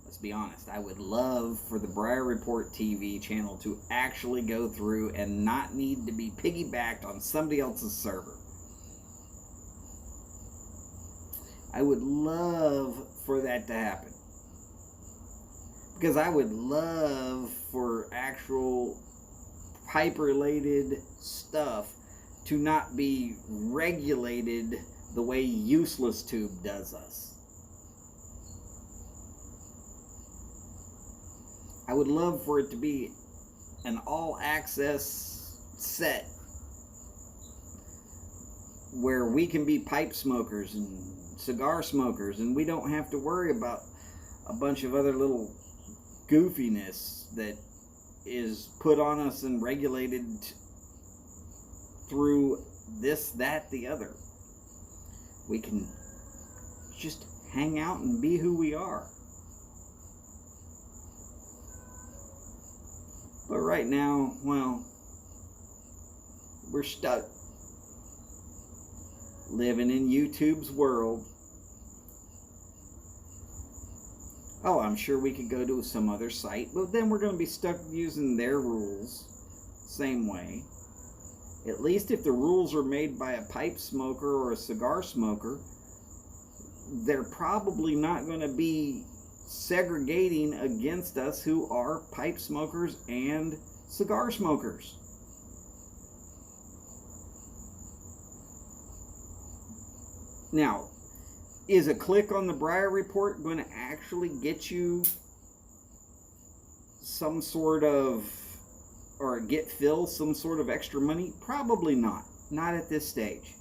Let's be honest. I would love for the Breyer Report TV channel to actually go through and not need to be piggybacked on somebody else's server. I would love for that to happen. Because I would love for actual pipe-related stuff to not be regulated the way Useless Tube does us. I would love for it to be an all-access set where we can be pipe smokers and cigar smokers, and we don't have to worry about a bunch of other little goofiness that is put on us and regulated through this, that, the other. We can just hang out and be who we are. But right now, well, we're stuck living in YouTube's world. Oh, I'm sure we could go to some other site, but then we're going to be stuck using their rules same way. At least if the rules are made by a pipe smoker or a cigar smoker, they're probably not going to be segregating against us who are pipe smokers and cigar smokers. Now, is a click on the Breyer Report going to actually get you some sort of, or get Phil some sort of extra money? Probably not. Not at this stage.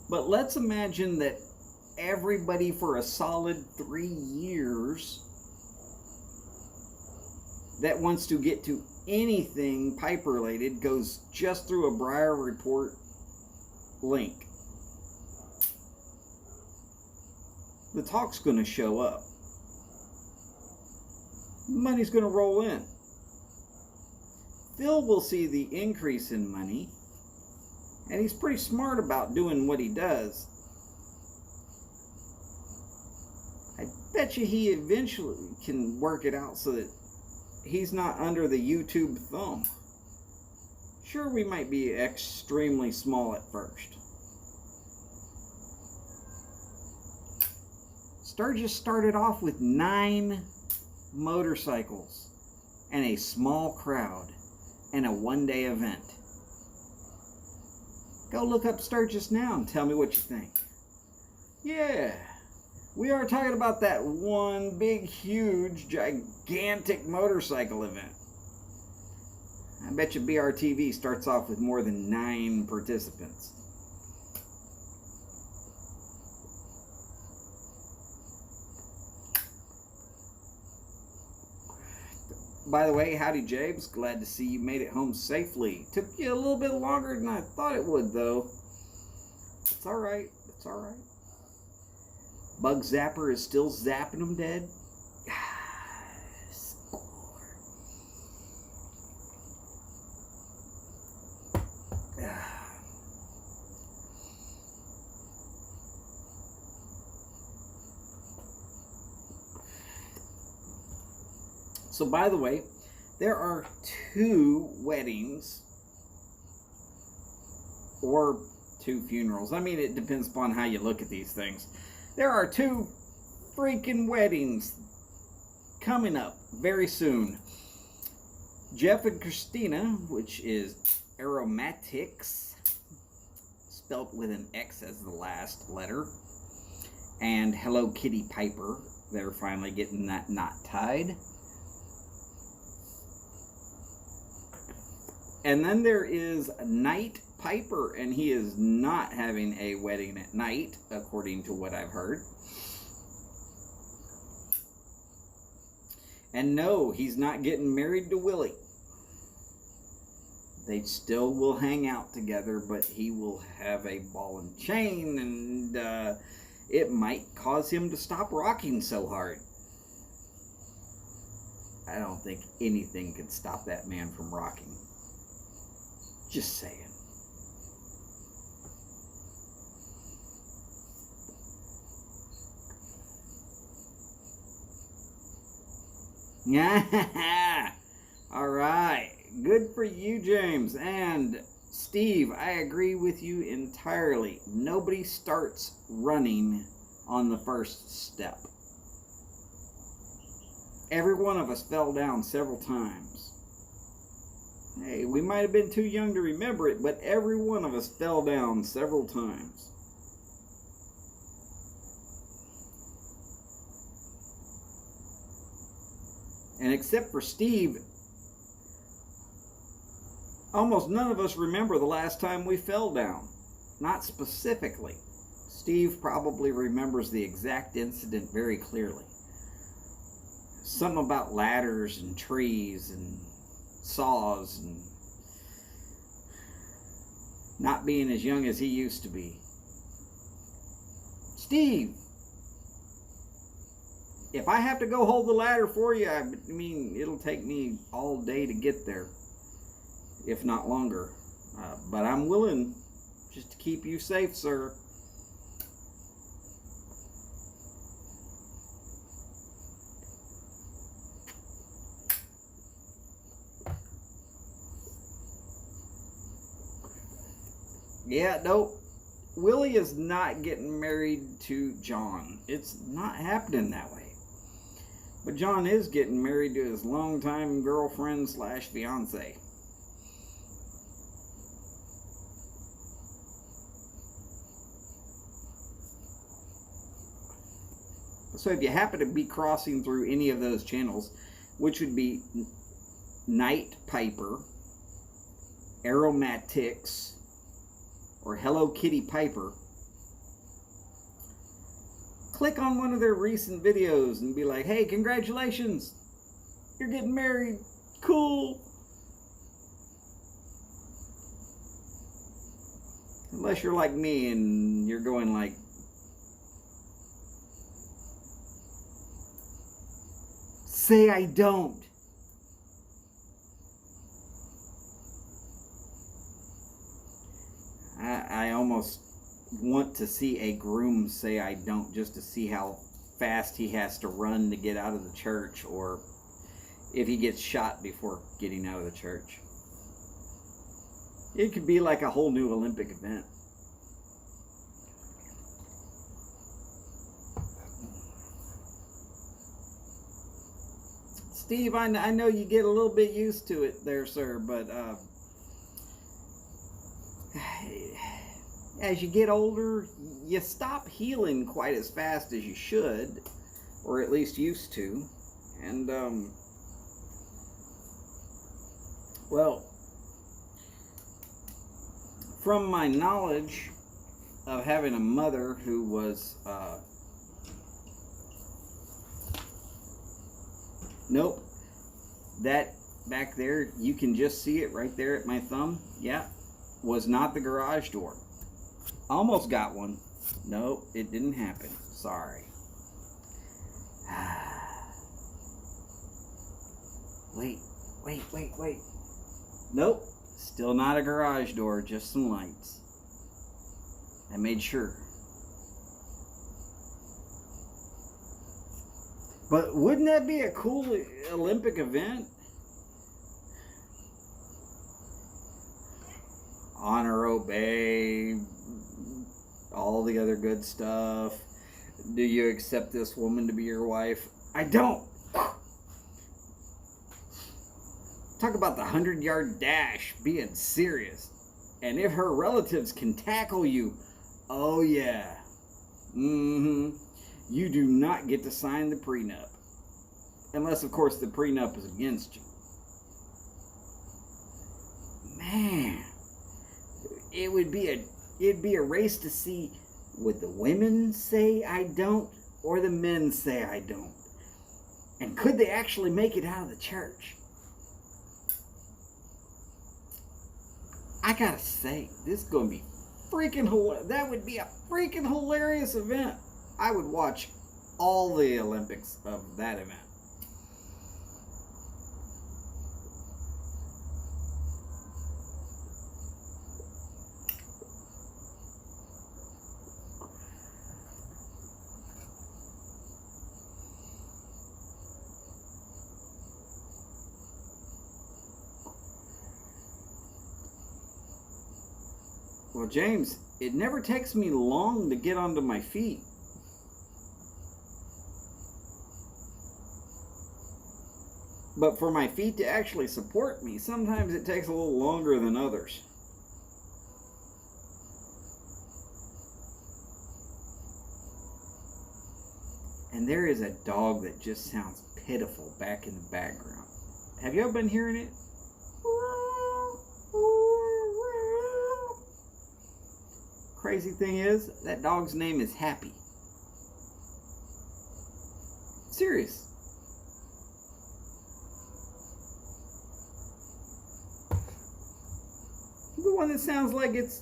But let's imagine that everybody for a solid 3 years that wants to get to anything pipe related goes just through a Breyer Report link. The talk's going to show up. Money's going to roll in. Phil will see the increase in money, and he's pretty smart about doing what he does. I bet you he eventually can work it out so that he's not under the YouTube thumb. Sure, we might be extremely small at first. Sturgis started off with 9 motorcycles and a small crowd and a one-day event. Go look up Sturgis now and tell me what you think. Yeah, we are talking about that one big, huge, gigantic motorcycle event. I bet you BRTV starts off with more than 9 participants. by the way, howdy James. Glad to see you made it home safely. Took you a little bit longer than I thought it would, though. It's alright. It's alright. Bug Zapper is still zapping them dead. So, by the way, there are 2 weddings or 2 funerals. I mean, it depends upon how you look at these things. There are 2 freaking weddings coming up very soon. Jeff and Christina, which is Aromatics, spelt with an X as the last letter, and Hello Kitty Piper. They're finally getting that knot tied. And then there is Night Piper, and he is not having a wedding at night, according to what I've heard. And no, he's not getting married to Willie. They still will hang out together, but he will have a ball and chain, and it might cause him to stop rocking so hard. I don't think anything could stop that man from rocking. Just saying. Yeah. All right. Good for you, James. And Steve, I agree with you entirely. Nobody starts running on the first step. Every one of us fell down several times. Hey, we might have been too young to remember it, but every one of us fell down several times. And except for Steve, almost none of us remember the last time we fell down. Not specifically. Steve probably remembers the exact incident very clearly. Something about ladders and trees and saws and not being as young as he used to be. Steve, if I have to go hold the ladder for you, I mean, it'll take me all day to get there, if not longer. But I'm willing just to keep you safe, sir. Yeah, no, Willie is not getting married to John. It's not happening that way. But John is getting married to his longtime girlfriend slash fiance. So if you happen to be crossing through any of those channels, which would be Night Piper, Aromatics, or Hello Kitty Piper, click on one of their recent videos and be like, hey, congratulations, you're getting married, cool. Unless you're like me and you're going like, say I don't. I almost want to see a groom say I don't, just to see how fast he has to run to get out of the church, or if he gets shot before getting out of the church. It could be like a whole new Olympic event. Steve, I know you get a little bit used to it there, sir, but as you get older, you stop healing quite as fast as you should, or at least used to. And, well, from my knowledge of having a mother who was, nope, That back there, you can just see it right there at my thumb. Yeah, was not the garage door. Almost got one. Nope, it didn't happen. Sorry. Wait. Nope, still not a garage door, just some lights. I made sure. But wouldn't that be a cool Olympic event? Honor, obey, all the other good stuff. Do you accept this woman to be your wife? I don't. Talk about the 100-yard dash being serious. And if her relatives can tackle you, oh yeah. You do not get to sign the prenup. Unless, of course, the prenup is against you. Man. It'd be a race to see, would the women say I don't or the men say I don't? And could they actually make it out of the church? I gotta say, this is gonna be freaking hilarious. That would be a freaking hilarious event. I would watch all the Olympics of that event. Well, James, it never takes me long to get onto my feet. But for my feet to actually support me, sometimes it takes a little longer than others. And there is a dog that just sounds pitiful back in the background. Have you ever been hearing it? Crazy thing is, that dog's name is Happy. Serious. The one that sounds like it's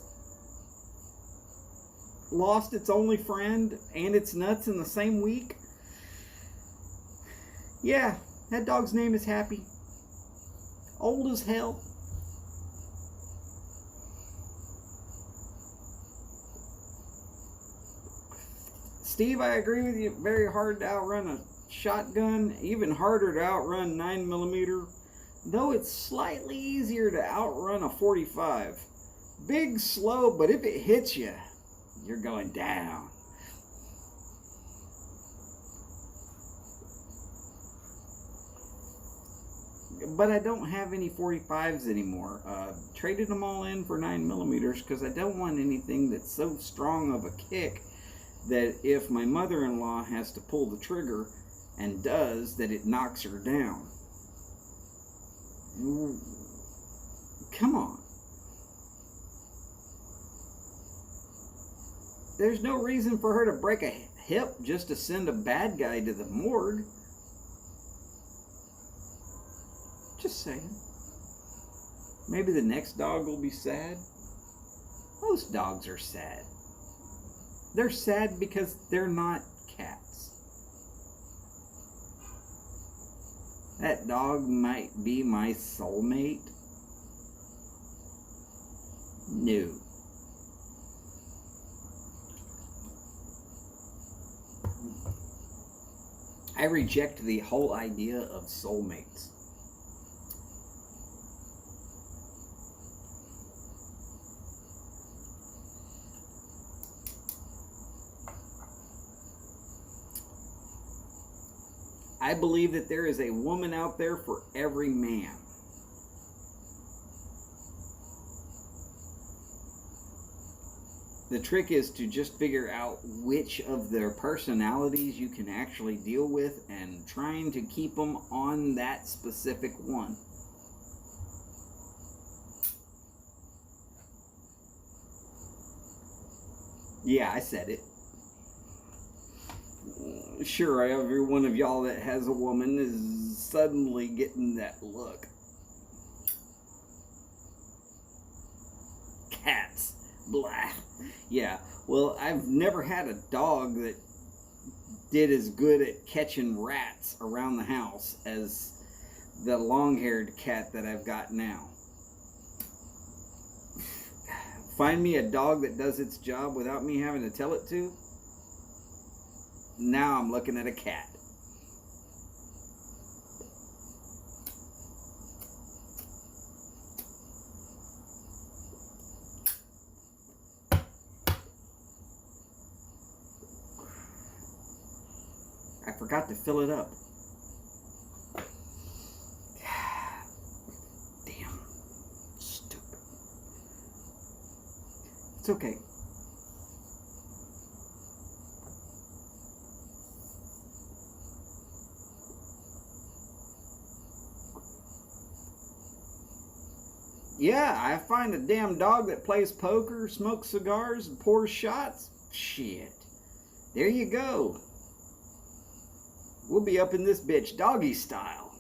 lost its only friend and its nuts in the same week. Yeah, that dog's name is Happy. Old as hell. Steve, I agree with you. Very hard to outrun a shotgun. Even harder to outrun 9mm. Though it's slightly easier to outrun a 45. Big, slow, but if it hits you, you're going down. But I don't have any 45s anymore. Traded them all in for 9mm because I don't want anything that's so strong of a kick that if my mother-in-law has to pull the trigger and does, that it knocks her down. Come on. There's no reason for her to break a hip just to send a bad guy to the morgue. Just saying. Maybe the next dog will be sad. Most dogs are sad. They're sad because they're not cats. That dog might be my soulmate. No. I reject the whole idea of soulmates. I believe that there is a woman out there for every man. The trick is to just figure out which of their personalities you can actually deal with and trying to keep them on that specific one. Yeah, I said it. Sure, every one of y'all that has a woman is suddenly getting that look. Cats. Blah. Yeah. Well, I've never had a dog that did as good at catching rats around the house as the long-haired cat that I've got now. Find me a dog that does its job without me having to tell it to. Now I'm looking at a cat. I forgot to fill it up. Damn. Stupid. It's okay. Yeah, I find a damn dog that plays poker, smokes cigars, and pours shots. Shit. There you go. We'll be up in this bitch doggy style.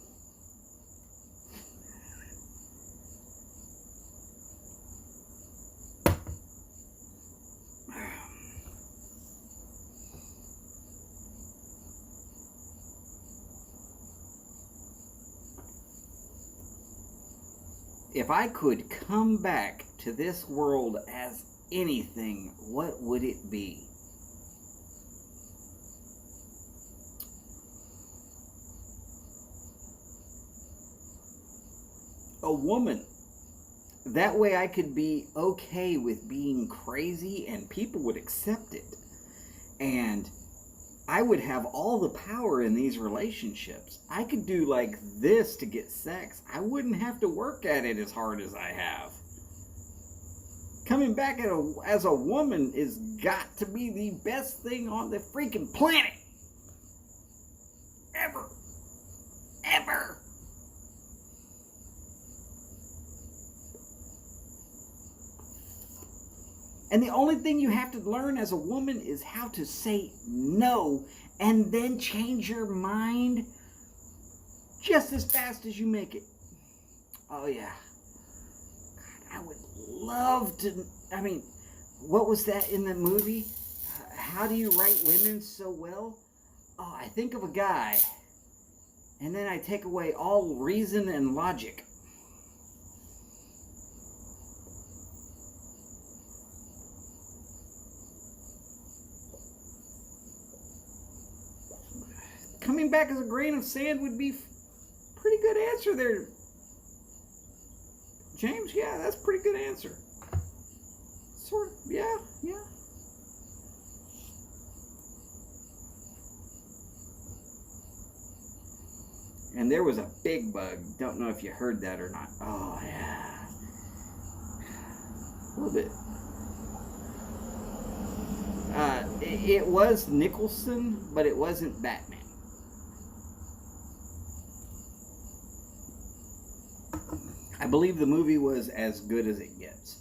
If I could come back to this world as anything, what would it be? A woman. That way I could be okay with being crazy and people would accept it. And I would have all the power in these relationships. I could do like this to get sex. I wouldn't have to work at it as hard as I have. Coming back as a woman is got to be the best thing on the freaking planet. Ever. Ever. And the only thing you have to learn as a woman is how to say no and then change your mind just as fast as you make it. Oh, yeah. God, I would love to. I mean, what was that in the movie? How do you write women so well? Oh, I think of a guy, and then I take away all reason and logic. Coming back as a grain of sand would be a pretty good answer there. James, yeah, that's a pretty good answer. Sort of, yeah. And there was a big bug. Don't know if you heard that or not. Oh, yeah. A little bit. It was Nicholson, but it wasn't Batman. I believe the movie was As Good as It Gets.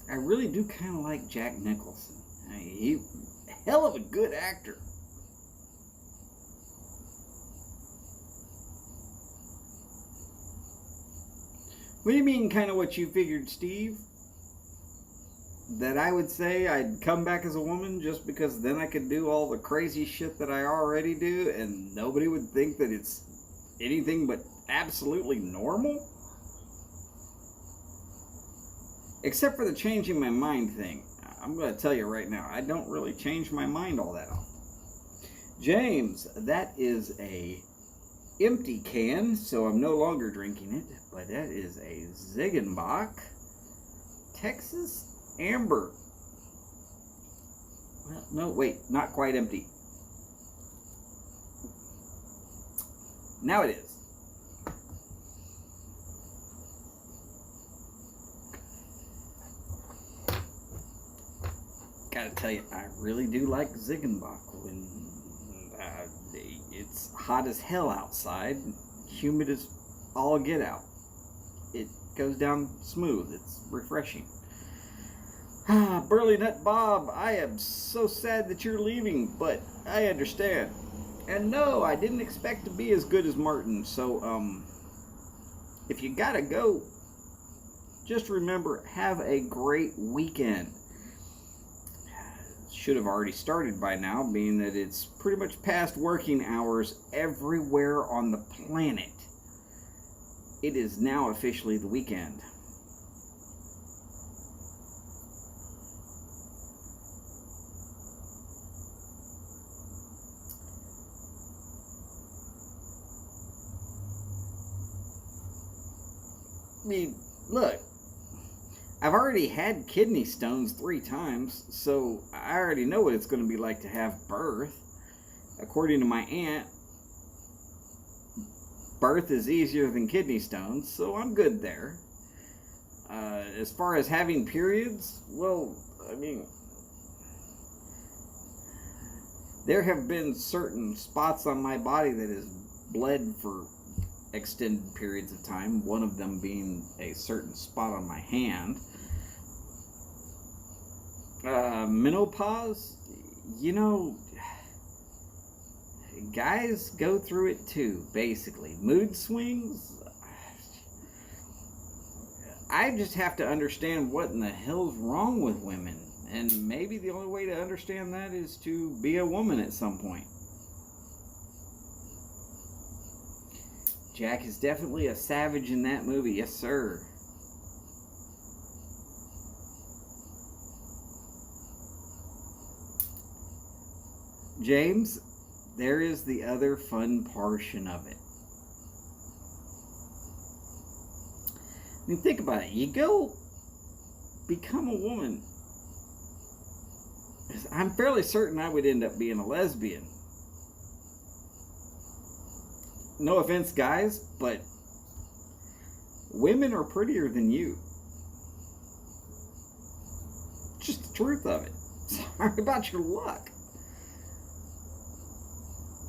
I really do kind of like Jack Nicholson. I mean, he's a hell of a good actor. What do you mean, kind of what you figured, Steve? That I would say I'd come back as a woman just because then I could do all the crazy shit that I already do and nobody would think that it's anything but absolutely normal? Except for the changing my mind thing. I'm going to tell you right now, I don't really change my mind all that often. James, that is a empty can, so I'm no longer drinking it, but that is a Ziegenbach Texas Amber. Well, no, wait, not quite empty. Now it is. Gotta tell you, I really do like Ziegenbach when it's hot as hell outside, humid as all get out. it goes down smooth. It's refreshing. Burly Nut Bob, I am so sad that you're leaving, but I understand. And no, I didn't expect to be as good as Martin. So, if you gotta go, just remember, have a great weekend. Should have already started by now, being that it's pretty much past working hours everywhere on the planet. It is now officially the weekend. I mean, look, I've already had kidney stones 3 times, so I already know what it's going to be like to have birth. According to my aunt, birth is easier than kidney stones, so I'm good there. As far as having periods, well, I mean, there have been certain spots on my body that has bled for extended periods of time, one of them being a certain spot on my hand. Menopause, you know, guys go through it too, basically. Mood swings, I just have to understand what in the hell's wrong with women, and maybe the only way to understand that is to be a woman at some point. Jack is definitely a savage in that movie. Yes, sir. James, there is the other fun portion of it. I mean, think about it. You go become a woman. I'm fairly certain I would end up being a lesbian. No offense, guys, but women are prettier than you. Just the truth of it. Sorry about your luck.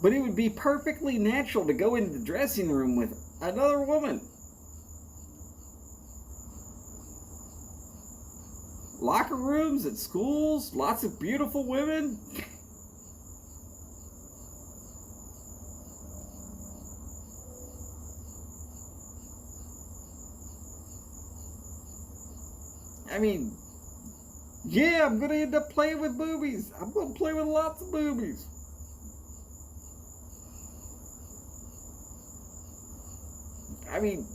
But it would be perfectly natural to go into the dressing room with another woman. Locker rooms at schools, lots of beautiful women. I mean, yeah, I'm going to end up playing with boobies. I'm going to play with lots of boobies. I mean,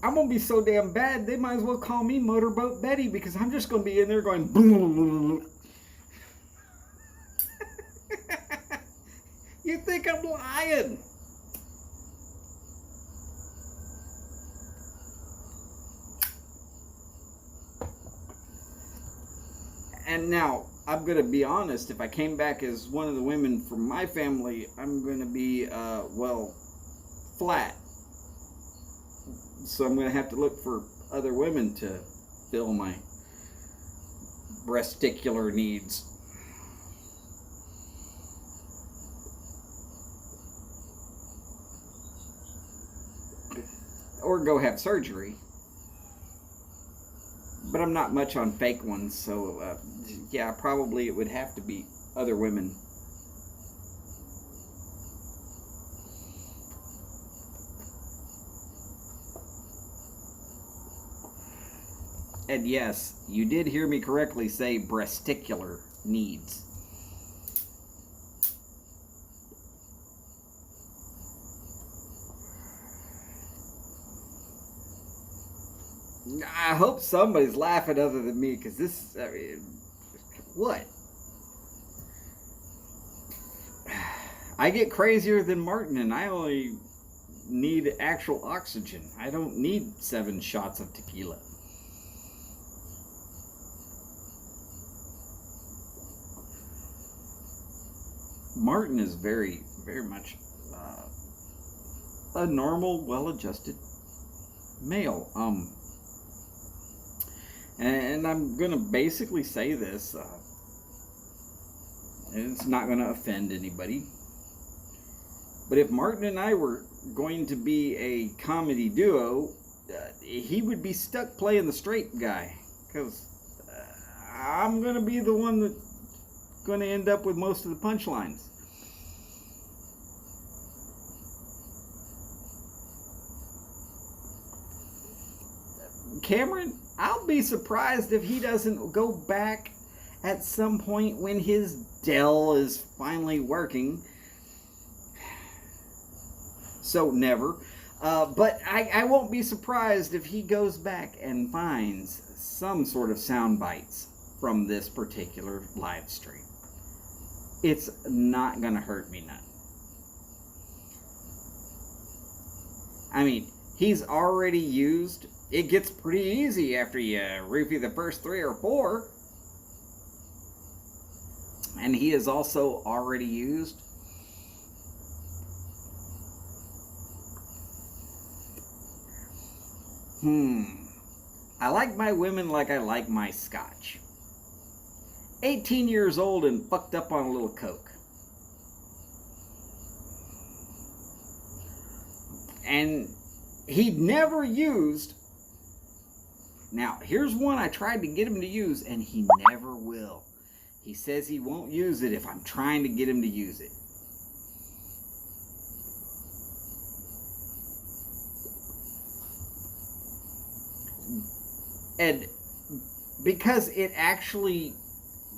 I'm going to be so damn bad, they might as well call me Motorboat Betty, because I'm just going to be in there going boom. You think I'm lying? And now, I'm going to be honest, if I came back as one of the women from my family, I'm going to be, well, flat. So I'm going to have to look for other women to fill my breasticular needs. Or go have surgery. But I'm not much on fake ones, so yeah, probably it would have to be other women. And yes, you did hear me correctly say breasticular needs. I hope somebody's laughing other than me, because this, I mean, what? I get crazier than Martin, and I only need actual oxygen. I don't need 7 shots of tequila. Martin is very, very much a normal, well-adjusted male. And I'm going to basically say this, and it's not going to offend anybody, but if Martin and I were going to be a comedy duo, he would be stuck playing the straight guy, because I'm going to be the one that's going to end up with most of the punchlines. Cameron, I'll be surprised if he doesn't go back at some point when his DELL is finally working. So never. But I won't be surprised if he goes back and finds some sort of sound bites from this particular live stream. It's not going to hurt me none. I mean, he's already used. It gets pretty easy after you roofie the first 3 or 4. And he has also already used I like my women like I like my scotch. 18 years old and fucked up on a little coke. And he'd never used. Now, here's one I tried to get him to use, and he never will. He says he won't use it if I'm trying to get him to use it. And because it actually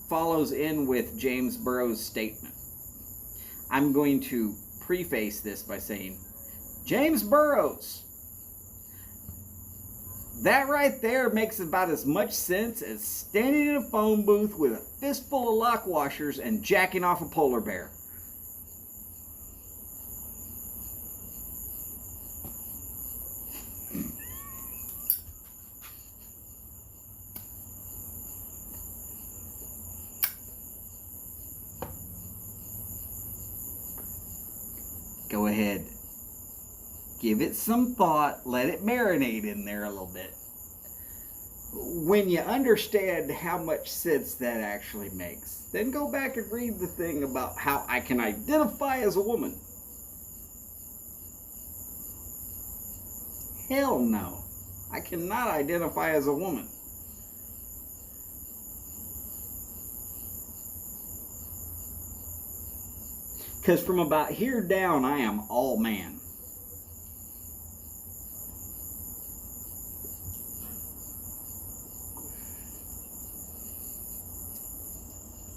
follows in with James Burrows' statement, I'm going to preface this by saying, James Burrows, that right there makes about as much sense as standing in a phone booth with a fistful of lock washers and jacking off a polar bear. Go ahead. Give it some thought. Let it marinate in there a little bit. When you understand how much sense that actually makes, then go back and read the thing about how I can identify as a woman. Hell no. I cannot identify as a woman. Because from about here down, I am all man.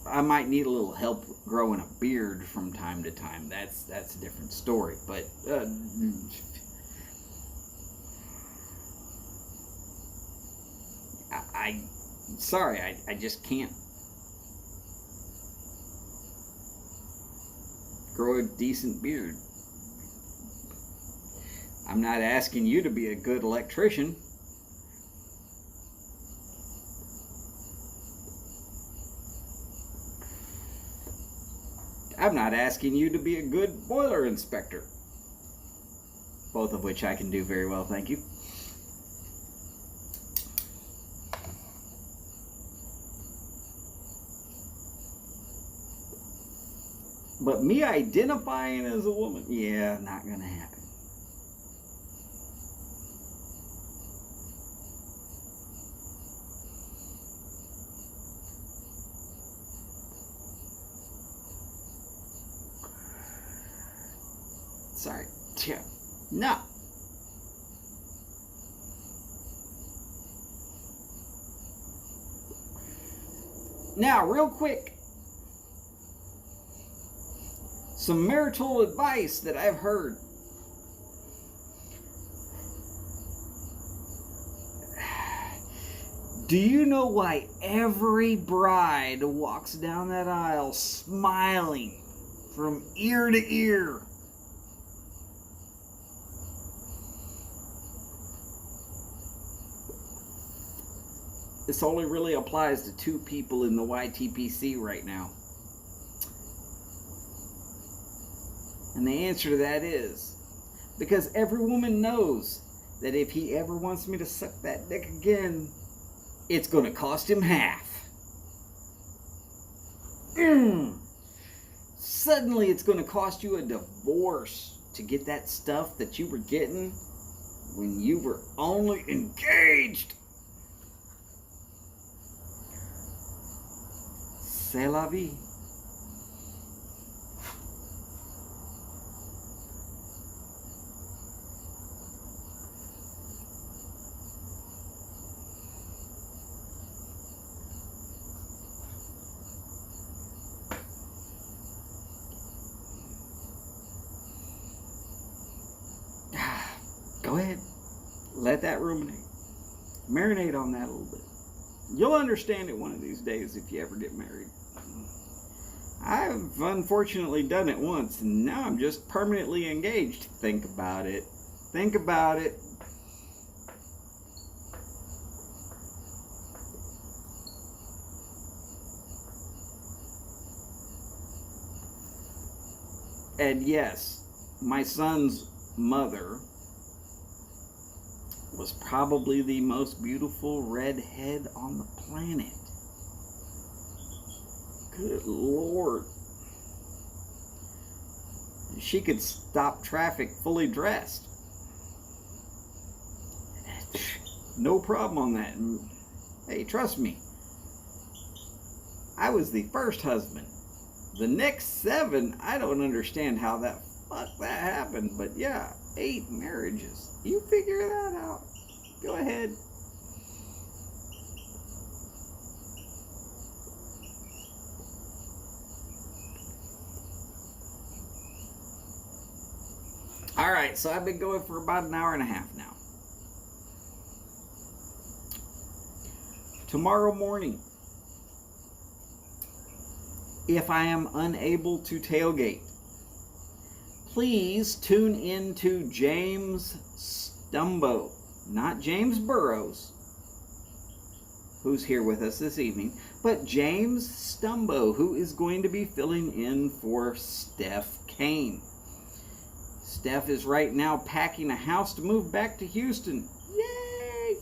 I might need a little help growing a beard from time to time. That's a different story. But sorry, I just can't grow a decent beard. I'm not asking you to be a good electrician. I'm not asking you to be a good boiler inspector. Both of which I can do very well, thank you. But me identifying as a woman, yeah, not gonna happen. Sorry. No. Now, real quick, some marital advice that I've heard. Do you know why every bride walks down that aisle smiling from ear to ear? This only really applies to 2 people in the YTPC right now. And the answer to that is because every woman knows that if he ever wants me to suck that dick again, it's going to cost him half. Suddenly it's going to cost you a divorce to get that stuff that you were getting when you were only engaged. C'est la vie. Go ahead. Let that ruminate. Marinate on that a little bit. You'll understand it one of these days if you ever get married. I've unfortunately done it once, and now I'm just permanently engaged. Think about it. Think about it. And yes, my son's mother was probably the most beautiful redhead on the planet. Good Lord. She could stop traffic fully dressed. No problem on that. Hey, trust me. I was the first husband. The next 7, I don't understand how that happened. But yeah, 8 marriages. You figure that out. Go ahead. All right, so I've been going for about an hour and a half now. Tomorrow morning, if I am unable to tailgate, please tune in to James Stumbo, not James Burrows, who's here with us this evening, but James Stumbo, who is going to be filling in for Steph Kane. Steph is right now packing a house to move back to Houston. Yay!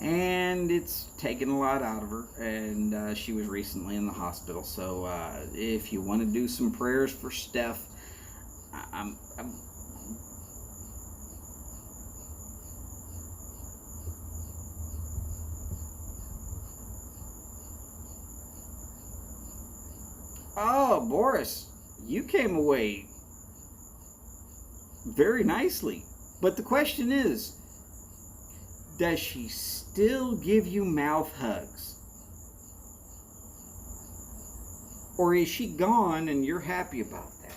And it's taken a lot out of her, and she was recently in the hospital. So if you want to do some prayers for Steph, I'm Oh, Boris, you came away very nicely. But the question is, does she still give you mouth hugs? Or is she gone and you're happy about that?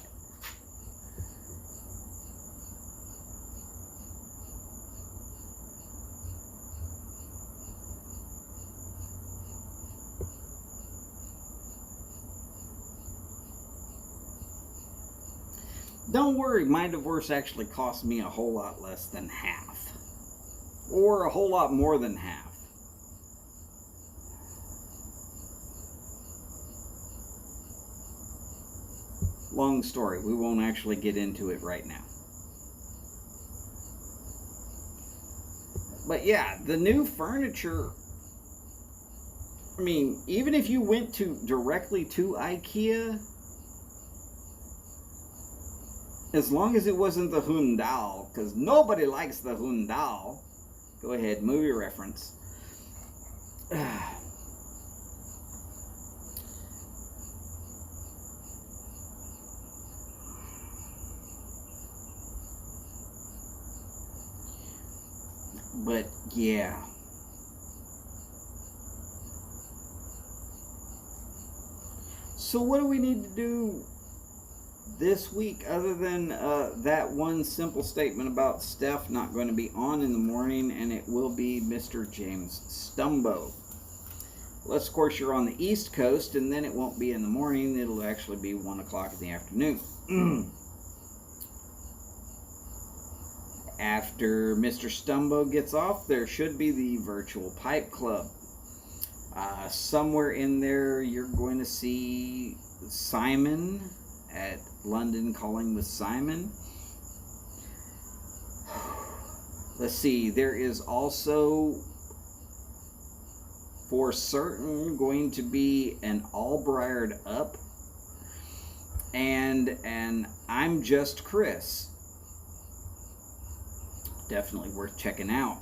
Don't worry, my divorce actually cost me a whole lot less than half. Or a whole lot more than half. Long story, we won't actually get into it right now. But yeah, the new furniture, I mean, even if you went directly to IKEA, as long as it wasn't the Hundal, because nobody likes the Hundal. Go ahead, movie reference. But yeah. So what do we need to do this week, other than that one simple statement about Steph not going to be on in the morning, and it will be Mr. James Stumbo. Unless, of course, you're on the East Coast, and then it won't be in the morning. It'll actually be 1 o'clock in the afternoon. After Mr. Stumbo gets off, there should be the virtual pipe club. Somewhere in there, you're going to see Simon at London Calling with Simon. Let's see, there is also for certain going to be an Albriard Up and an I'm Just Chris. definitely worth checking out.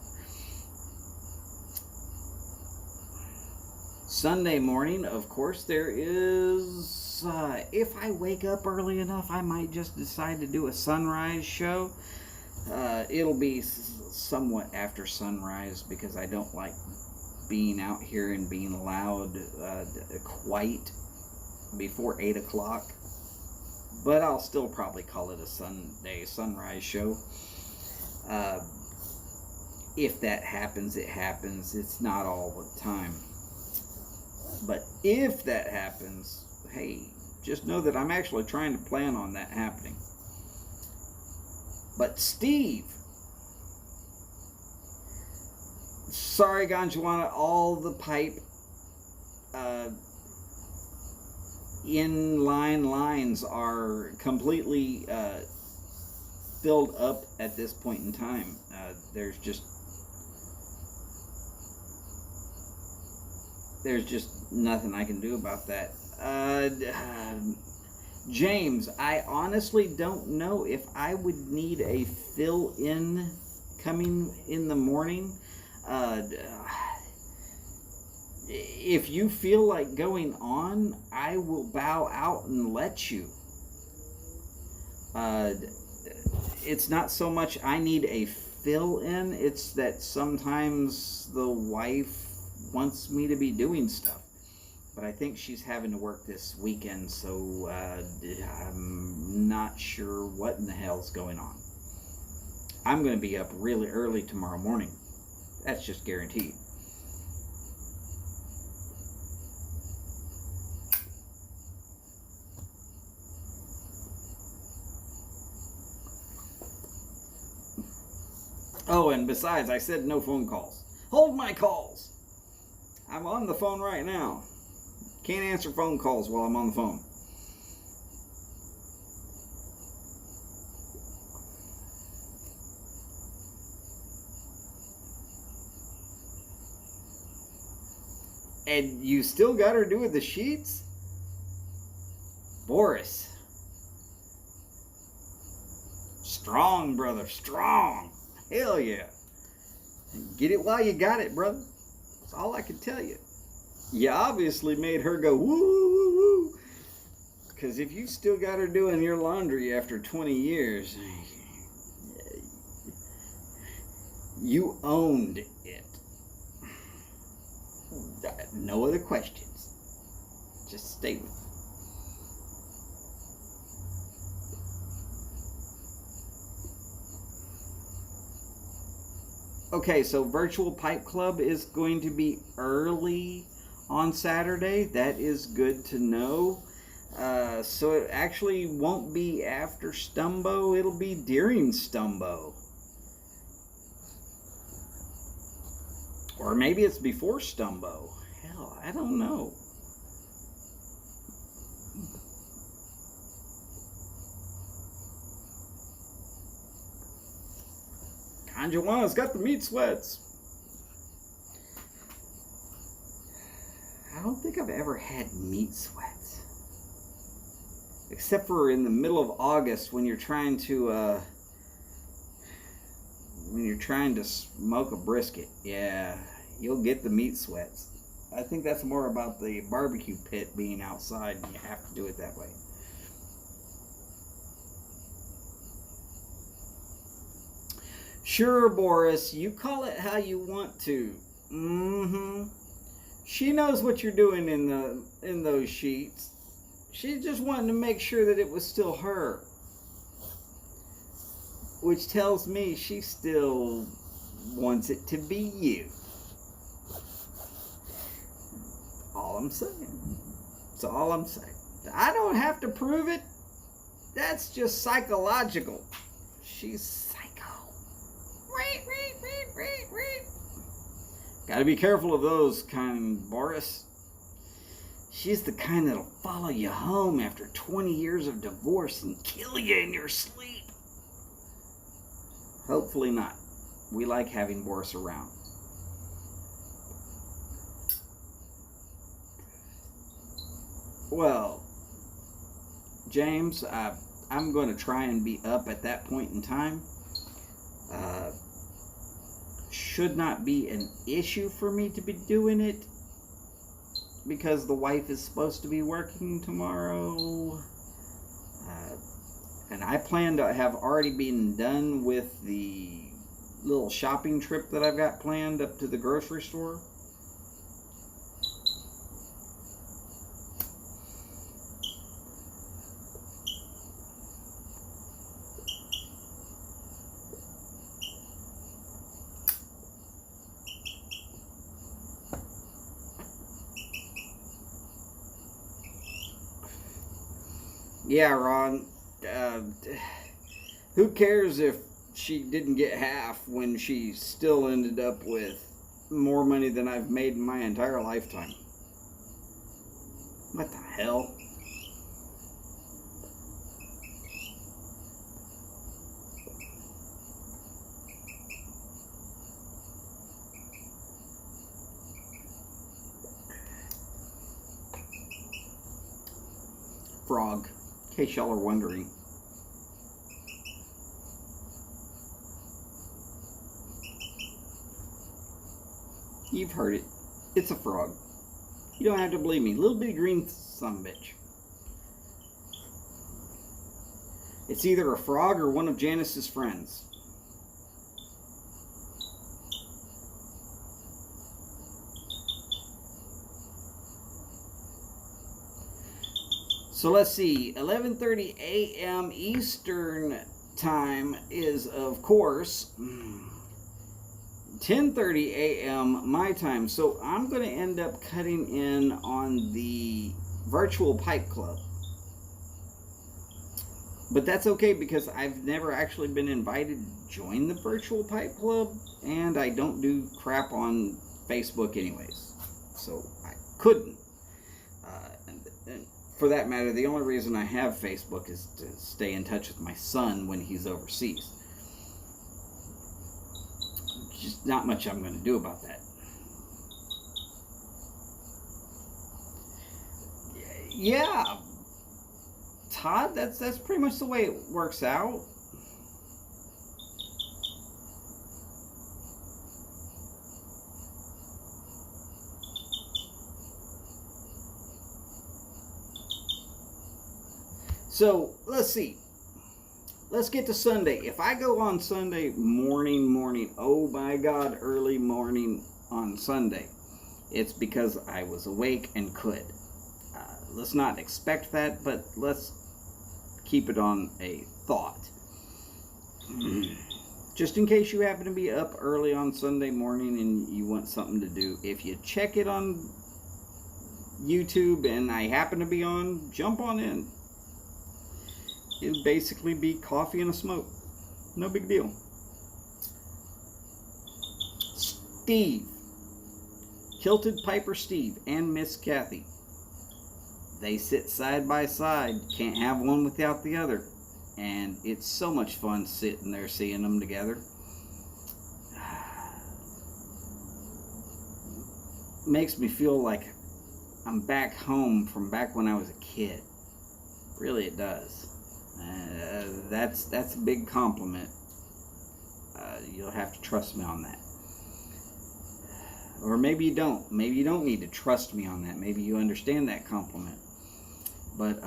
Sunday morning, of course, there is, if I wake up early enough, I might just decide to do a sunrise show. It'll be somewhat after sunrise because I don't like being out here and being loud quite before 8 o'clock. But I'll still probably call it a Sunday sunrise show. If that happens, it happens. It's not all the time. But if that happens, hey, just know that I'm actually trying to plan on that happening. But Steve, sorry, Ganjuana, all the pipe inline lines are completely filled up at this point in time. There's just nothing I can do about that. James, I honestly don't know if I would need a fill-in coming in the morning. If you feel like going on, I will bow out and let you. It's not so much I need a fill-in, it's that sometimes the wife wants me to be doing stuff. But I think she's having to work this weekend, so I'm not sure what in the hell's going on. I'm going to be up really early tomorrow morning. That's just guaranteed. Oh, and besides, I said no phone calls. Hold my calls! I'm on the phone right now. Can't answer phone calls while I'm on the phone. And you still got her doing the sheets? Boris. Strong, brother, strong. Hell yeah. Get it while you got it, brother. That's all I can tell you. You obviously made her go woo, woo, woo. Because if you still got her doing your laundry after 20 years, you owned it. No other questions. Just a statement. Okay, so Virtual Pipe Club is going to be early on Saturday. That is good to know. So it actually won't be after Stumbo. It'll be during Stumbo. Or maybe it's before Stumbo. Hell, I don't know. Anjuana's got the meat sweats. I don't think I've ever had meat sweats. Except for in the middle of August when you're trying to smoke a brisket. Yeah, you'll get the meat sweats. I think that's more about the barbecue pit being outside and you have to do it that way. Sure, Boris, you call it how you want to. She knows what you're doing in those sheets. She's just wanting to make sure that it was still her. Which tells me she still wants it to be you. All I'm saying. That's all I'm saying. I don't have to prove it. That's just psychological. She's psycho. Gotta be careful of those kind, Boris. She's the kind that'll follow you home after 20 years of divorce and kill you in your sleep. Hopefully not. We like having Boris around. Well, James, I'm going to try and be up at that point in time. should not be an issue for me to be doing it because the wife is supposed to be working tomorrow. And I plan to have already been done with the little shopping trip that I've got planned up to the grocery store. Yeah, Ron. Who cares if she didn't get half when she still ended up with more money than I've made in my entire lifetime? What the hell? Frog, in case y'all are wondering. You've heard it. It's a frog. You don't have to believe me. Little bitty green sumbitch. It's either a frog or one of Janice's friends. So let's see. 11:30 a.m. Eastern time is, of course, 10:30 a.m. my time. So I'm going to end up cutting in on the virtual pipe club. But that's okay because I've never actually been invited to join the virtual pipe club, and I don't do crap on Facebook anyways. So I couldn't. And for that matter, the only reason I have Facebook is to stay in touch with my son when he's overseas. Just not much I'm going to do about that. Yeah, Todd, that's pretty much the way it works out. So let's see. Let's get to Sunday. If I go on Sunday morning, oh my God, early morning on Sunday, it's because I was awake and could. Let's not expect that, but let's keep it on a thought. Just in case you happen to be up early on Sunday morning and you want something to do, if you check it on YouTube and I happen to be on, jump on in. It'll basically be coffee and a smoke. No big deal. Steve. Kilted Piper Steve and Miss Kathy. They sit side by side. Can't have one without the other. And it's so much fun sitting there seeing them together. Makes me feel like I'm back home from back when I was a kid. Really, it does. That's a big compliment. You'll have to trust me on that. Or maybe you don't. Maybe you don't need to trust me on that. Maybe you understand that compliment. But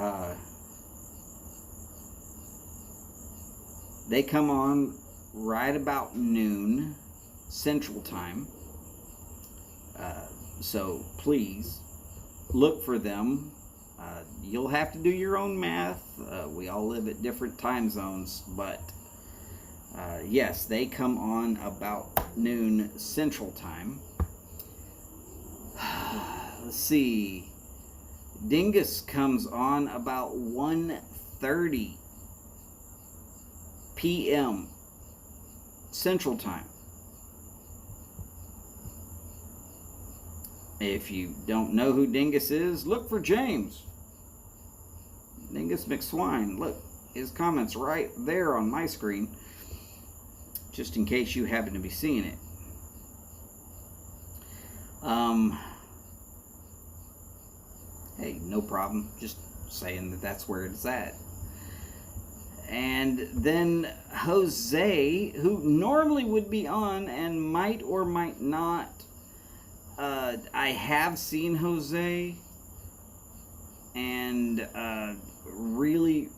they come on right about noon Central Time. So please look for them. You'll have to do your own math. We all live at different time zones, but yes, they come on about noon Central Time. Let's see. Dingus comes on about 1:30 p.m. Central Time. If you don't know who Dingus is, look for James. Dingus McSwine. Look, his comment's right there on my screen, just in case you happen to be seeing it. Hey, no problem. Just saying that that's where it's at. And then Jose, who normally would be on and might or might not. I have seen Jose, and really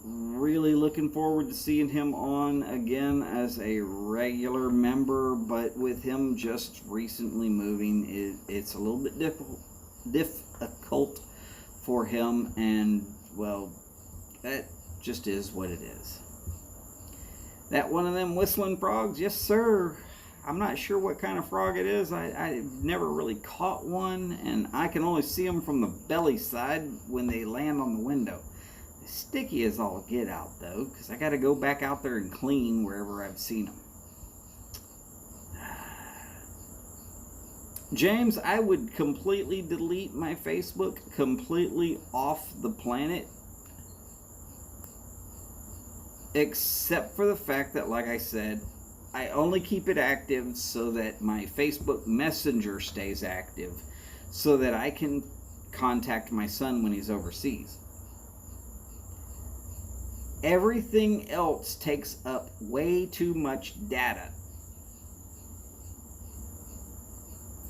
looking forward to seeing him on again as a regular member. But with him just recently moving, it's a little bit difficult for him, and well, that just is what it is. That one of them whistling frogs? Yes, sir. I'm not sure what kind of frog it is. I've never really caught one, and I can only see them from the belly side when they land on the window. They're sticky as all get out, though, because I got to go back out there and clean wherever I've seen them. James, I would completely delete my Facebook completely off the planet, except for the fact that, like I said, I only keep it active so that my Facebook Messenger stays active so that I can contact my son when he's overseas. Everything else takes up way too much data.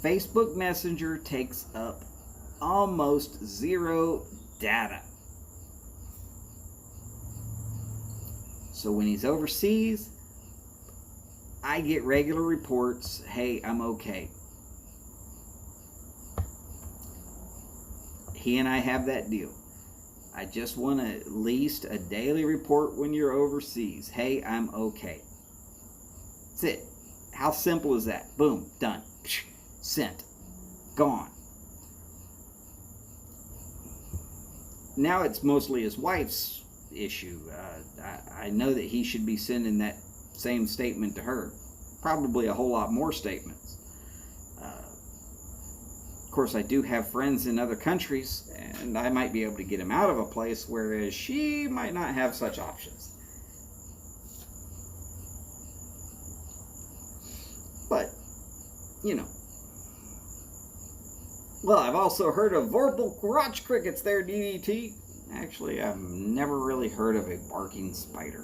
Facebook Messenger takes up almost zero data. So when he's overseas, I get regular reports, hey, I'm okay. He and I have that deal. I just want at least a daily report when you're overseas. Hey, I'm okay. That's it. How simple is that? Boom, done. Sent. Gone. Now it's mostly his wife's issue. I know that he should be sending that same statement to her. Probably a whole lot more statements. Of course, I do have friends in other countries, and I might be able to get him out of a place, whereas she might not have such options. But, you know. Well, I've also heard of vorpal crotch crickets there, DDT. Actually, I've never really heard of a barking spider.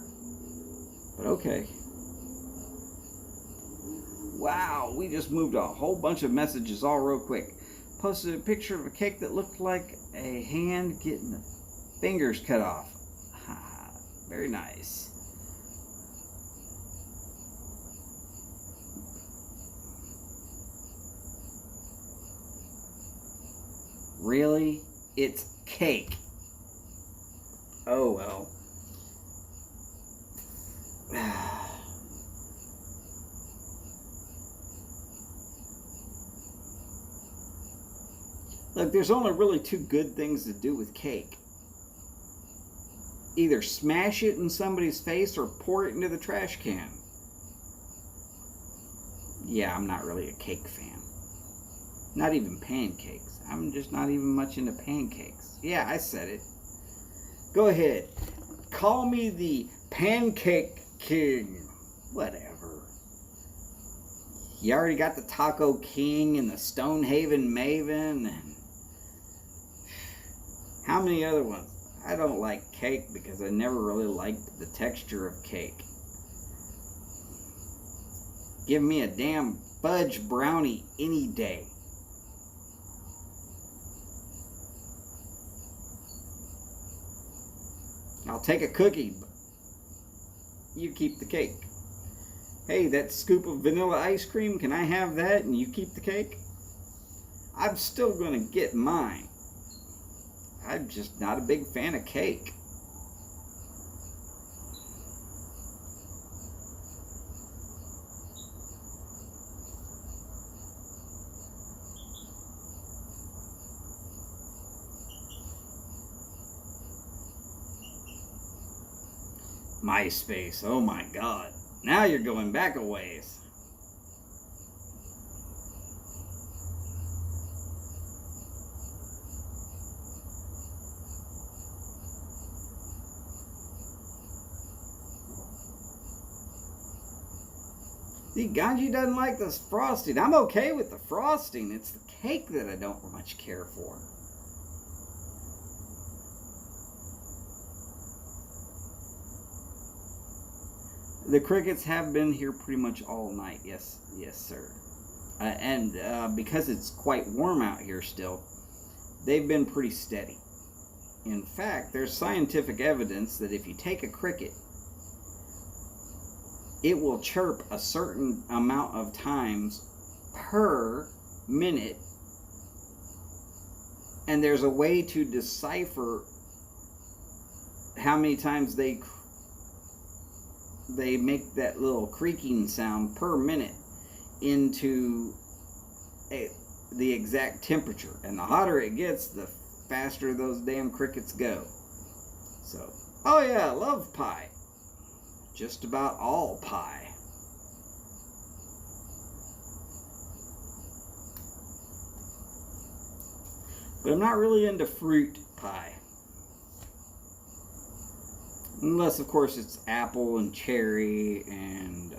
But okay. Wow, we just moved a whole bunch of messages all real quick. Posted a picture of a cake that looked like a hand getting the fingers cut off. Very nice. Really? It's cake. Oh well. Look, there's only really two good things to do with cake. Either smash it in somebody's face or pour it into the trash can. Yeah, I'm not really a cake fan. Not even pancakes. I'm just not even much into pancakes. Yeah, I said it. Go ahead. Call me the Pancake King. Whatever. You already got the Taco King and the Stonehaven Maven and how many other ones? I don't like cake because I never really liked the texture of cake. Give me a damn fudge brownie any day. I'll take a cookie, but you keep the cake. Hey, that scoop of vanilla ice cream, can I have that and you keep the cake? I'm still going to get mine. I'm just not a big fan of cake. MySpace, oh my God. Now you're going back a ways. See, Ganji doesn't like this frosting. I'm okay with the frosting. It's the cake that I don't much care for. The crickets have been here pretty much all night. Yes, sir. And because it's quite warm out here still, they've been pretty steady. In fact, there's scientific evidence that if you take a cricket, it will chirp a certain amount of times per minute, and there's a way to decipher how many times they make that little creaking sound per minute into the exact temperature. And the hotter it gets, the faster those damn crickets go. So, oh yeah, love pie. Just about all pie. But I'm not really into fruit pie. Unless, of course, it's apple and cherry and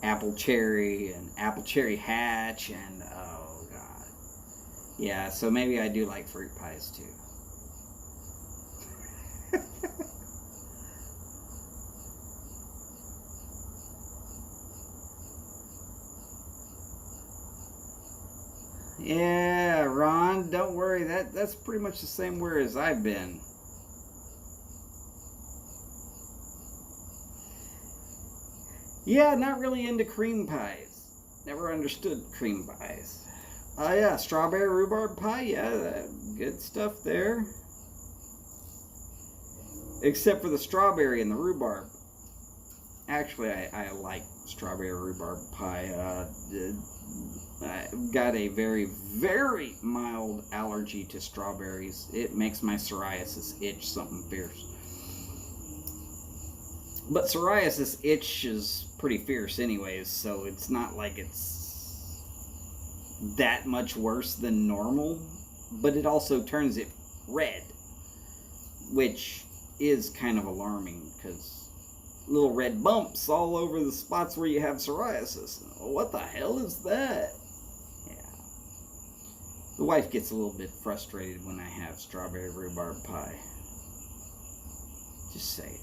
apple cherry hatch and oh god. Yeah, so maybe I do like fruit pies too. Yeah, Ron, don't worry. That's pretty much the same where as I've been. Yeah, not really into cream pies. Never understood cream pies. Oh yeah, strawberry rhubarb pie. Yeah, good stuff there. Except for the strawberry and the rhubarb. Actually, I like strawberry rhubarb pie. I've got a very, very mild allergy to strawberries. It makes my psoriasis itch something fierce. But psoriasis itch is pretty fierce anyways, so it's not like it's that much worse than normal. But it also turns it red, which is kind of alarming because little red bumps all over the spots where you have psoriasis. What the hell is that? Yeah. The wife gets a little bit frustrated when I have strawberry rhubarb pie. Just say it.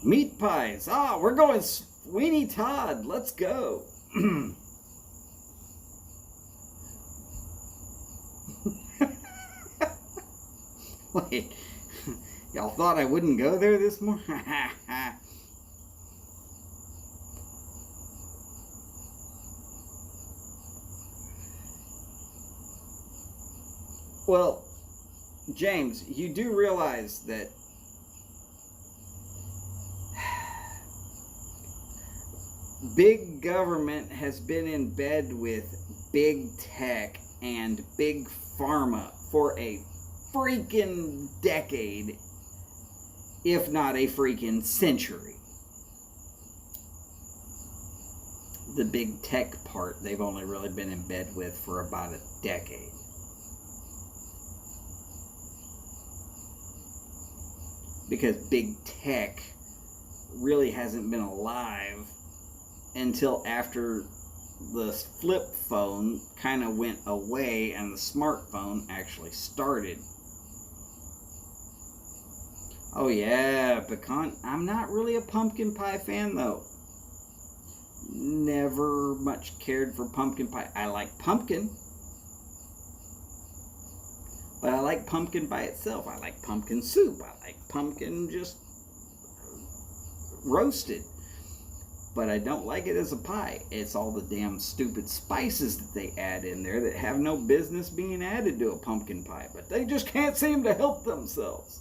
Meat pies. Ah, we're going Sweeney Todd. Let's go. Wait. Y'all thought I wouldn't go there this morning? Well, James, you do realize that big government has been in bed with big tech and big pharma for a freaking decade, if not a freaking century. The big tech part they've only really been in bed with for about a decade. Because big tech really hasn't been alive until after the flip phone kind of went away and the smartphone actually started. Oh yeah, pecan. I'm not really a pumpkin pie fan though. Never much cared for pumpkin pie. I like pumpkin, but I like pumpkin by itself. I like pumpkin soup. I like pumpkin just roasted. But I don't like it as a pie. It's all the damn stupid spices that they add in there that have no business being added to a pumpkin pie. But they just can't seem to help themselves.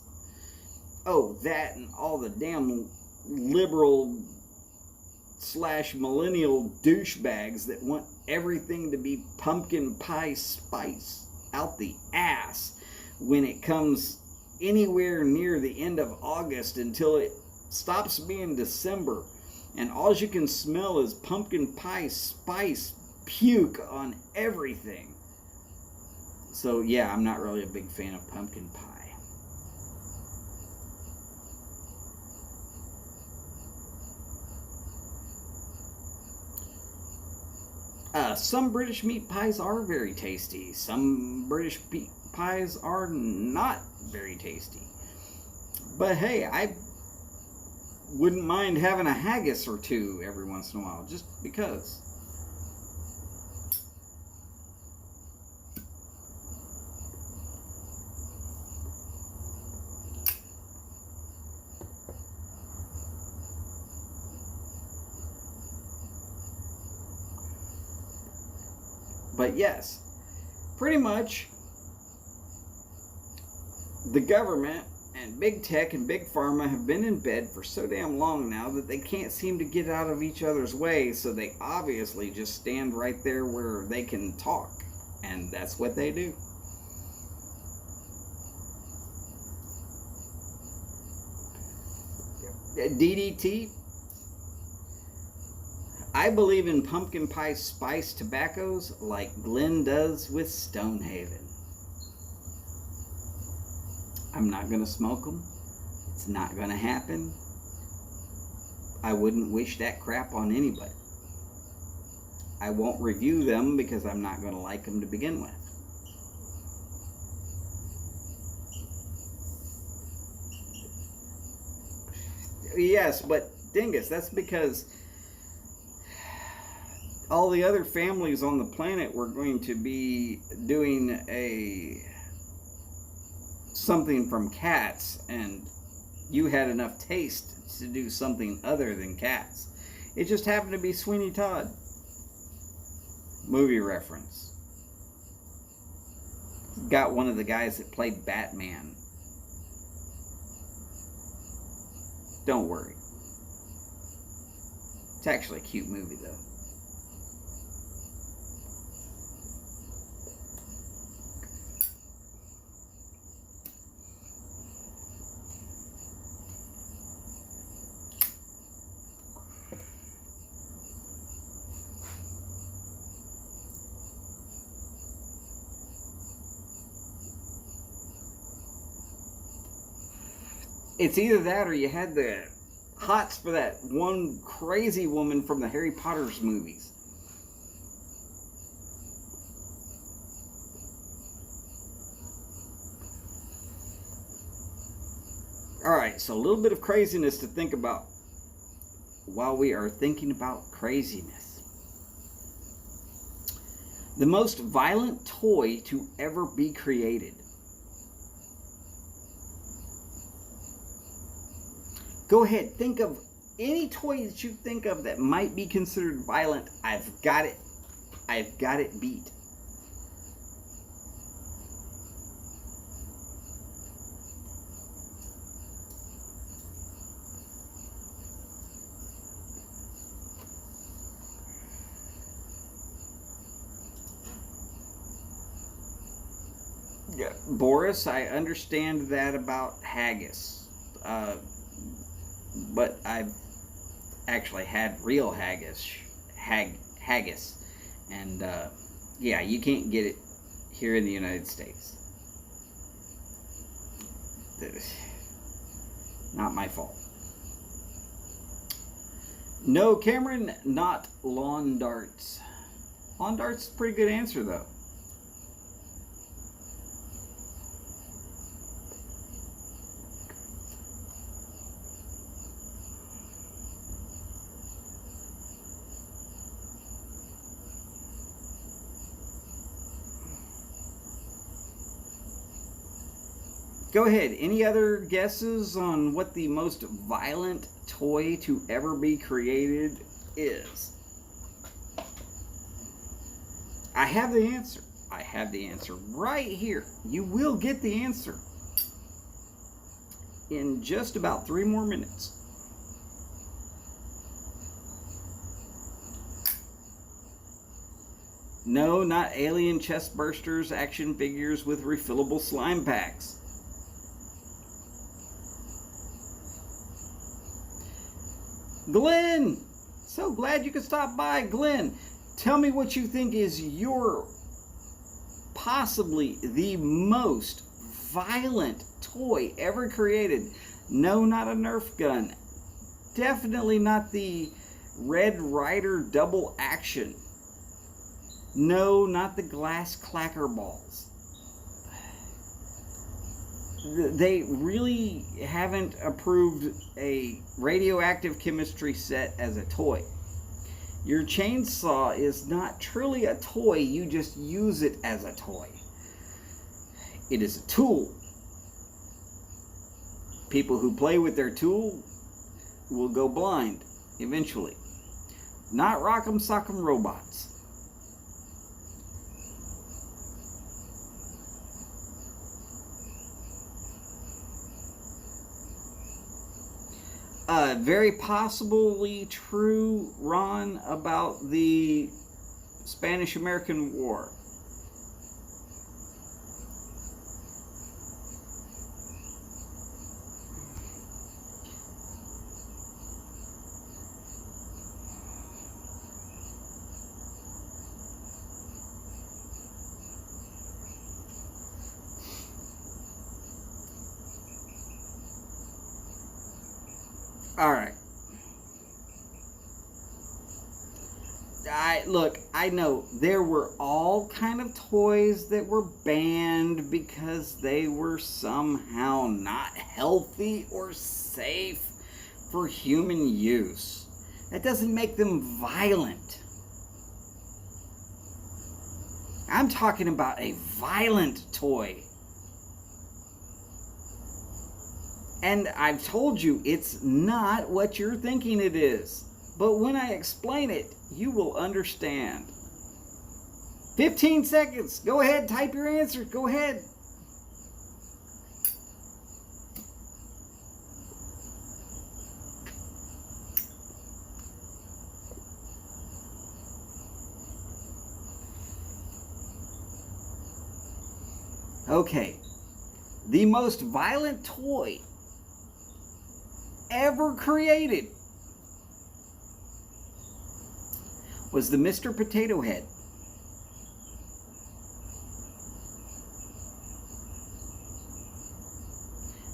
Oh, that and all the damn liberal / millennial douchebags that want everything to be pumpkin pie spice out the ass when it comes anywhere near the end of August until it stops being December and all you can smell is pumpkin pie spice puke on everything. So yeah, I'm not really a big fan of pumpkin pie. Some British meat pies are very tasty. Some British pies are not very tasty. But hey, I wouldn't mind having a haggis or two every once in a while, just because. But yes, pretty much the government and big tech and big pharma have been in bed for so damn long now that they can't seem to get out of each other's way, so they obviously just stand right there where they can talk, and that's what they do. DDT, I believe in pumpkin pie spice tobaccos like Glenn does with Stonehaven. I'm not going to smoke them. It's not going to happen. I wouldn't wish that crap on anybody. I won't review them because I'm not going to like them to begin with. Yes, but dingus, that's because all the other families on the planet were going to be doing something from cats, and you had enough taste to do something other than cats. It just happened to be Sweeney Todd. Movie reference. Got one of the guys that played Batman. Don't worry. It's actually a cute movie, though. It's either that or you had the hots for that one crazy woman from the Harry Potter's movies. Alright, so a little bit of craziness to think about while we are thinking about craziness. The most violent toy to ever be created. Go ahead, think of any toy that you think of that might be considered violent. I've got it beat. Yeah, Boris, I understand that about haggis. But I've actually had real haggis, and yeah, you can't get it here in the United States. Not my fault. No, Cameron, not lawn darts. Lawn darts is a pretty good answer, though. Go ahead. Any other guesses on what the most violent toy to ever be created is? I have the answer. I have the answer right here. You will get the answer in just about 3 more minutes. No, not alien chest bursters, action figures with refillable slime packs. Glenn, so glad you could stop by. Glenn, tell me what you think is your possibly the most violent toy ever created. No, not a Nerf gun. Definitely not the Red Ryder double action. No, not the glass clacker balls. They really haven't approved a radioactive chemistry set as a toy. Your chainsaw is not truly a toy, you just use it as a toy. It is a tool. People who play with their tool will go blind eventually. Not rock'em sock'em robots. Very possibly true, Ron, about the Spanish-American War. All right. I know there were all kind of toys that were banned because they were somehow not healthy or safe for human use. That doesn't make them violent. I'm talking about a violent toy. And I've told you, it's not what you're thinking it is. But when I explain it, you will understand. 15 seconds. Go ahead, type your answer. Go ahead. Okay. The most violent toy ever created was the Mr. Potato Head.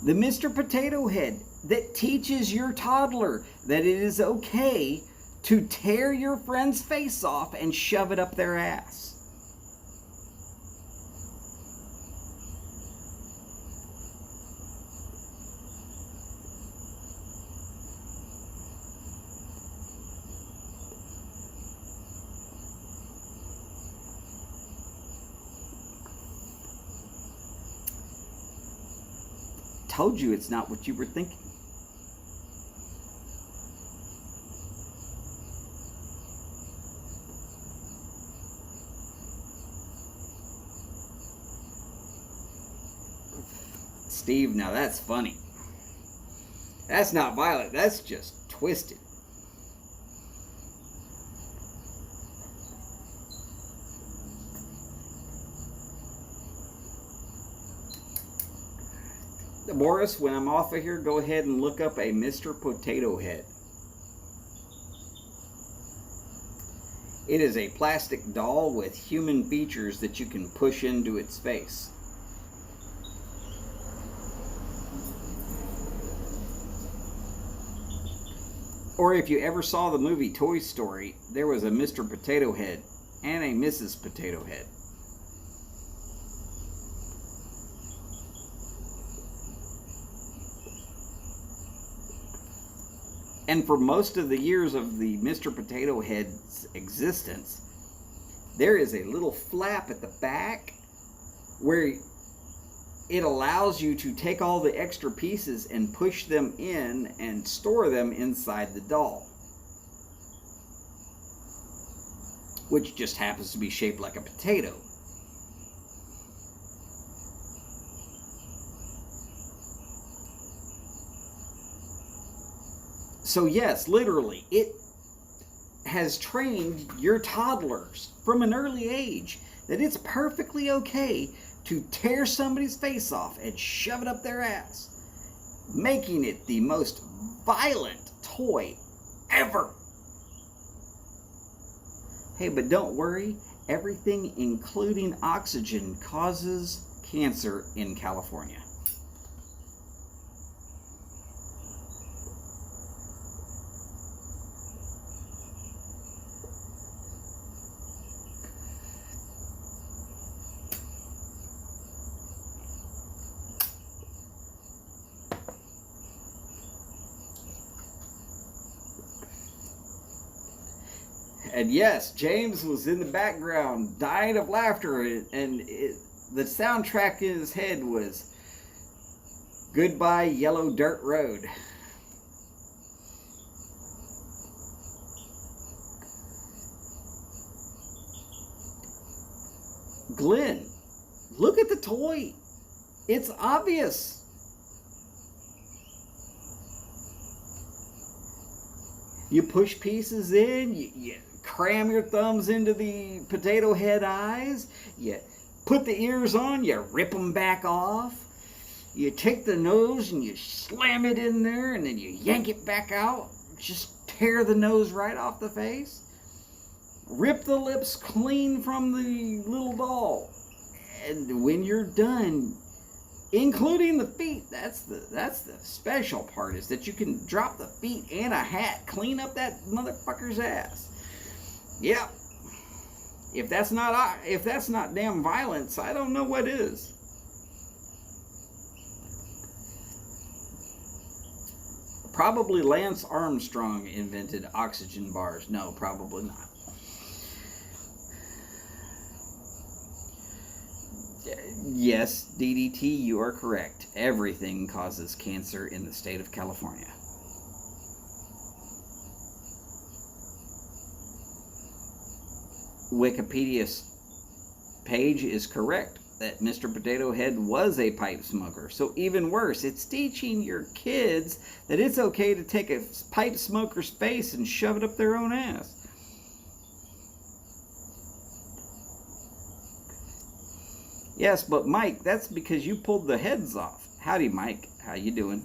The Mr. Potato Head that teaches your toddler that it is okay to tear your friend's face off and shove it up their ass. Told you it's not what you were thinking. Steve, now that's funny. That's not violent, that's just twisted. Boris, when I'm off of here, go ahead and look up a Mr. Potato Head. It is a plastic doll with human features that you can push into its face. Or if you ever saw the movie Toy Story, there was a Mr. Potato Head and a Mrs. Potato Head. And for most of the years of the Mr. Potato Head's existence, there is a little flap at the back where it allows you to take all the extra pieces and push them in and store them inside the doll, which just happens to be shaped like a potato. So yes, literally, it has trained your toddlers from an early age that it's perfectly okay to tear somebody's face off and shove it up their ass, making it the most violent toy ever. Hey, but don't worry, everything including oxygen causes cancer in California. And yes, James was in the background dying of laughter, and the soundtrack in his head was Goodbye Yellow Dirt Road. Glenn, look at the toy. It's obvious. You push pieces in, you cram your thumbs into the potato head eyes, you put the ears on, you rip them back off, you take the nose and you slam it in there, and then you yank it back out, just tear the nose right off the face, rip the lips clean from the little doll, and when you're done, including the feet, that's the special part, is that you can drop the feet and a hat, clean up that motherfucker's ass. Yep. If that's not damn violence, I don't know what is. Probably Lance Armstrong invented oxygen bars. No, probably not. Yes, DDT, you are correct. Everything causes cancer in the state of California. Wikipedia's page is correct that Mr. Potato Head was a pipe smoker. So even worse, it's teaching your kids that it's okay to take a pipe smoker's face and shove it up their own ass. Yes, but Mike, that's because you pulled the heads off. Howdy, Mike. How you doing?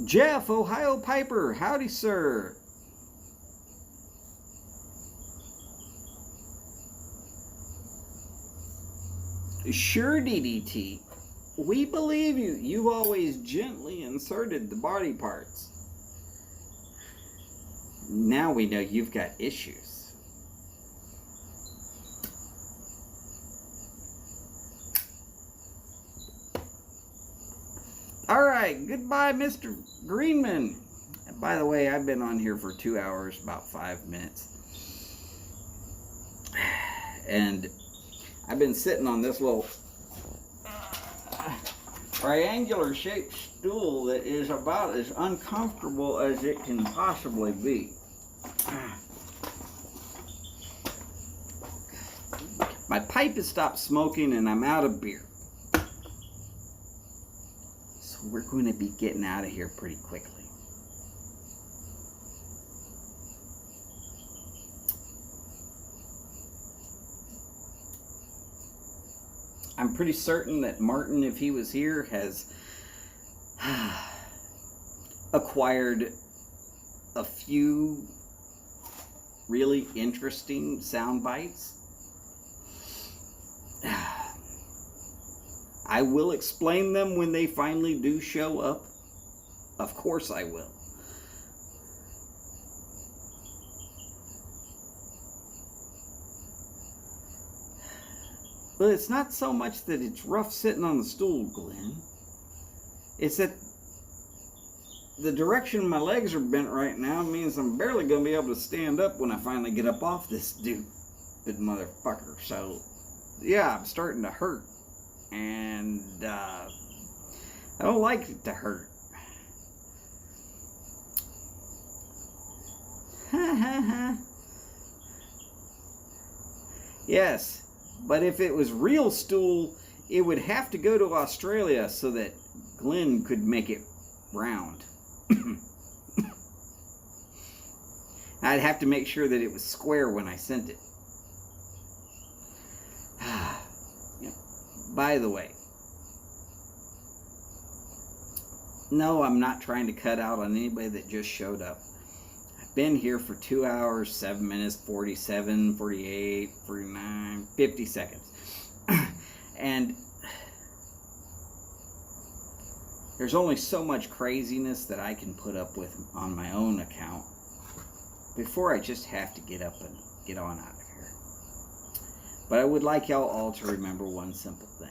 Jeff, Ohio Piper. Howdy, sir. Sure, DDT. We believe you. You've always gently inserted the body parts. Now we know you've got issues. All right, goodbye, Mr. Greenman. And by the way, I've been on here for 2 hours, about 5 minutes. And I've been sitting on this little triangular shaped stool that is about as uncomfortable as it can possibly be. My pipe has stopped smoking and I'm out of beer. So we're going to be getting out of here pretty quickly. I'm pretty certain that Martin, if he was here, has acquired a few really interesting sound bites. I will explain them when they finally do show up. Of course I will. But it's not so much that it's rough sitting on the stool, Glenn. It's that the direction my legs are bent right now means I'm barely going to be able to stand up when I finally get up off this stupid motherfucker. So, yeah, I'm starting to hurt. And, I don't like it to hurt. Ha ha ha. Yes. But if it was real stool, it would have to go to Australia so that Glenn could make it round. I'd have to make sure that it was square when I sent it. By the way, no, I'm not trying to cut out on anybody that just showed up. Been here for 2 hours, 7 minutes, 47, 48, 49, 50 seconds. And there's only so much craziness that I can put up with on my own account before I just have to get up and get on out of here. But I would like y'all all to remember one simple thing.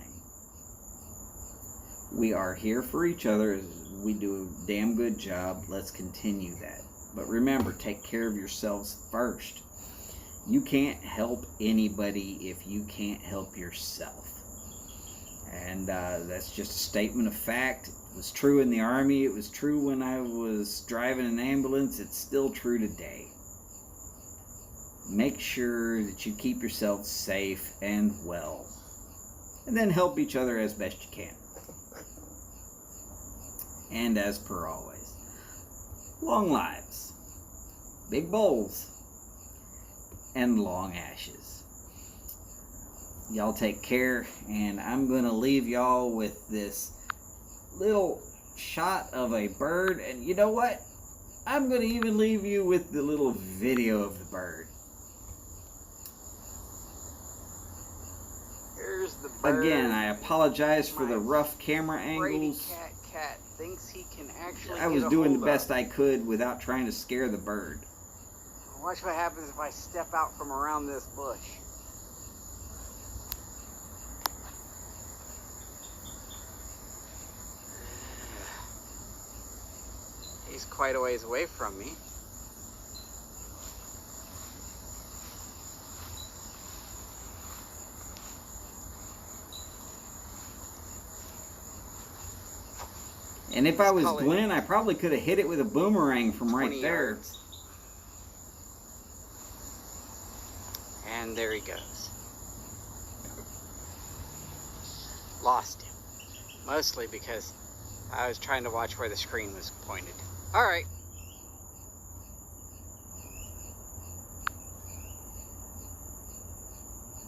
We are here for each other. We do a damn good job. Let's continue that. But remember, take care of yourselves first. You can't help anybody if you can't help yourself. And that's just a statement of fact. It was true in the Army. It was true when I was driving an ambulance. It's still true today. Make sure that you keep yourselves safe and well. And then help each other as best you can. And as per always, long lives, big bowls, and long ashes. Y'all take care, and I'm going to leave y'all with this little shot of a bird. And you know what? I'm going to even leave you with the little video of the bird. Here's the bird. Again, I apologize for the rough camera Brady angles. cat thinks he can actually I was get a doing the hold best of. I could without trying to scare the bird. Watch what happens if I step out from around this bush. He's quite a ways away from me. And if I was Call it Glenn, I probably could have hit it with a boomerang from right 20 there. yards. And there he goes. Lost him. Mostly because I was trying to watch where the screen was pointed. Alright.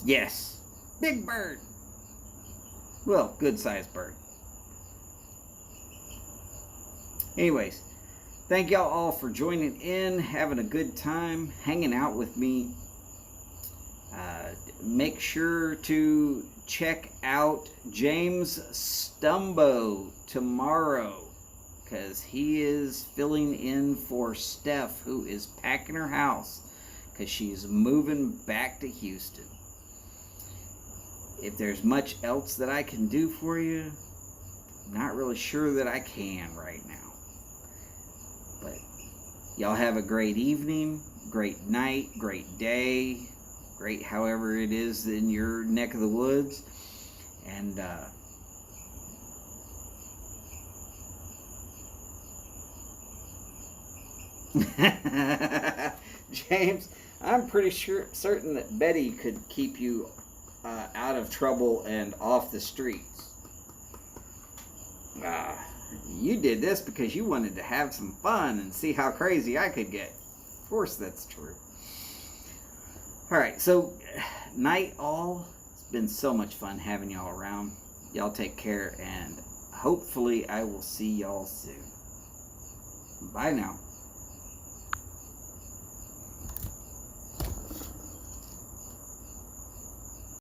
Yes. Big bird. Well, good sized bird. Anyways, thank y'all all for joining in, having a good time, hanging out with me. Make sure to check out James Stumbo tomorrow, because he is filling in for Steph, who is packing her house because she's moving back to Houston. If there's much else that I can do for you, not really sure that I can right now. But y'all have a great evening, great night, great day, great however it is in your neck of the woods. And James, I'm pretty certain that Betty could keep you out of trouble and off the streets. You did this because you wanted to have some fun and see how crazy I could get. Of course that's true. Alright, so night all. It's been so much fun having y'all around. Y'all take care, and hopefully I will see y'all soon. Bye now.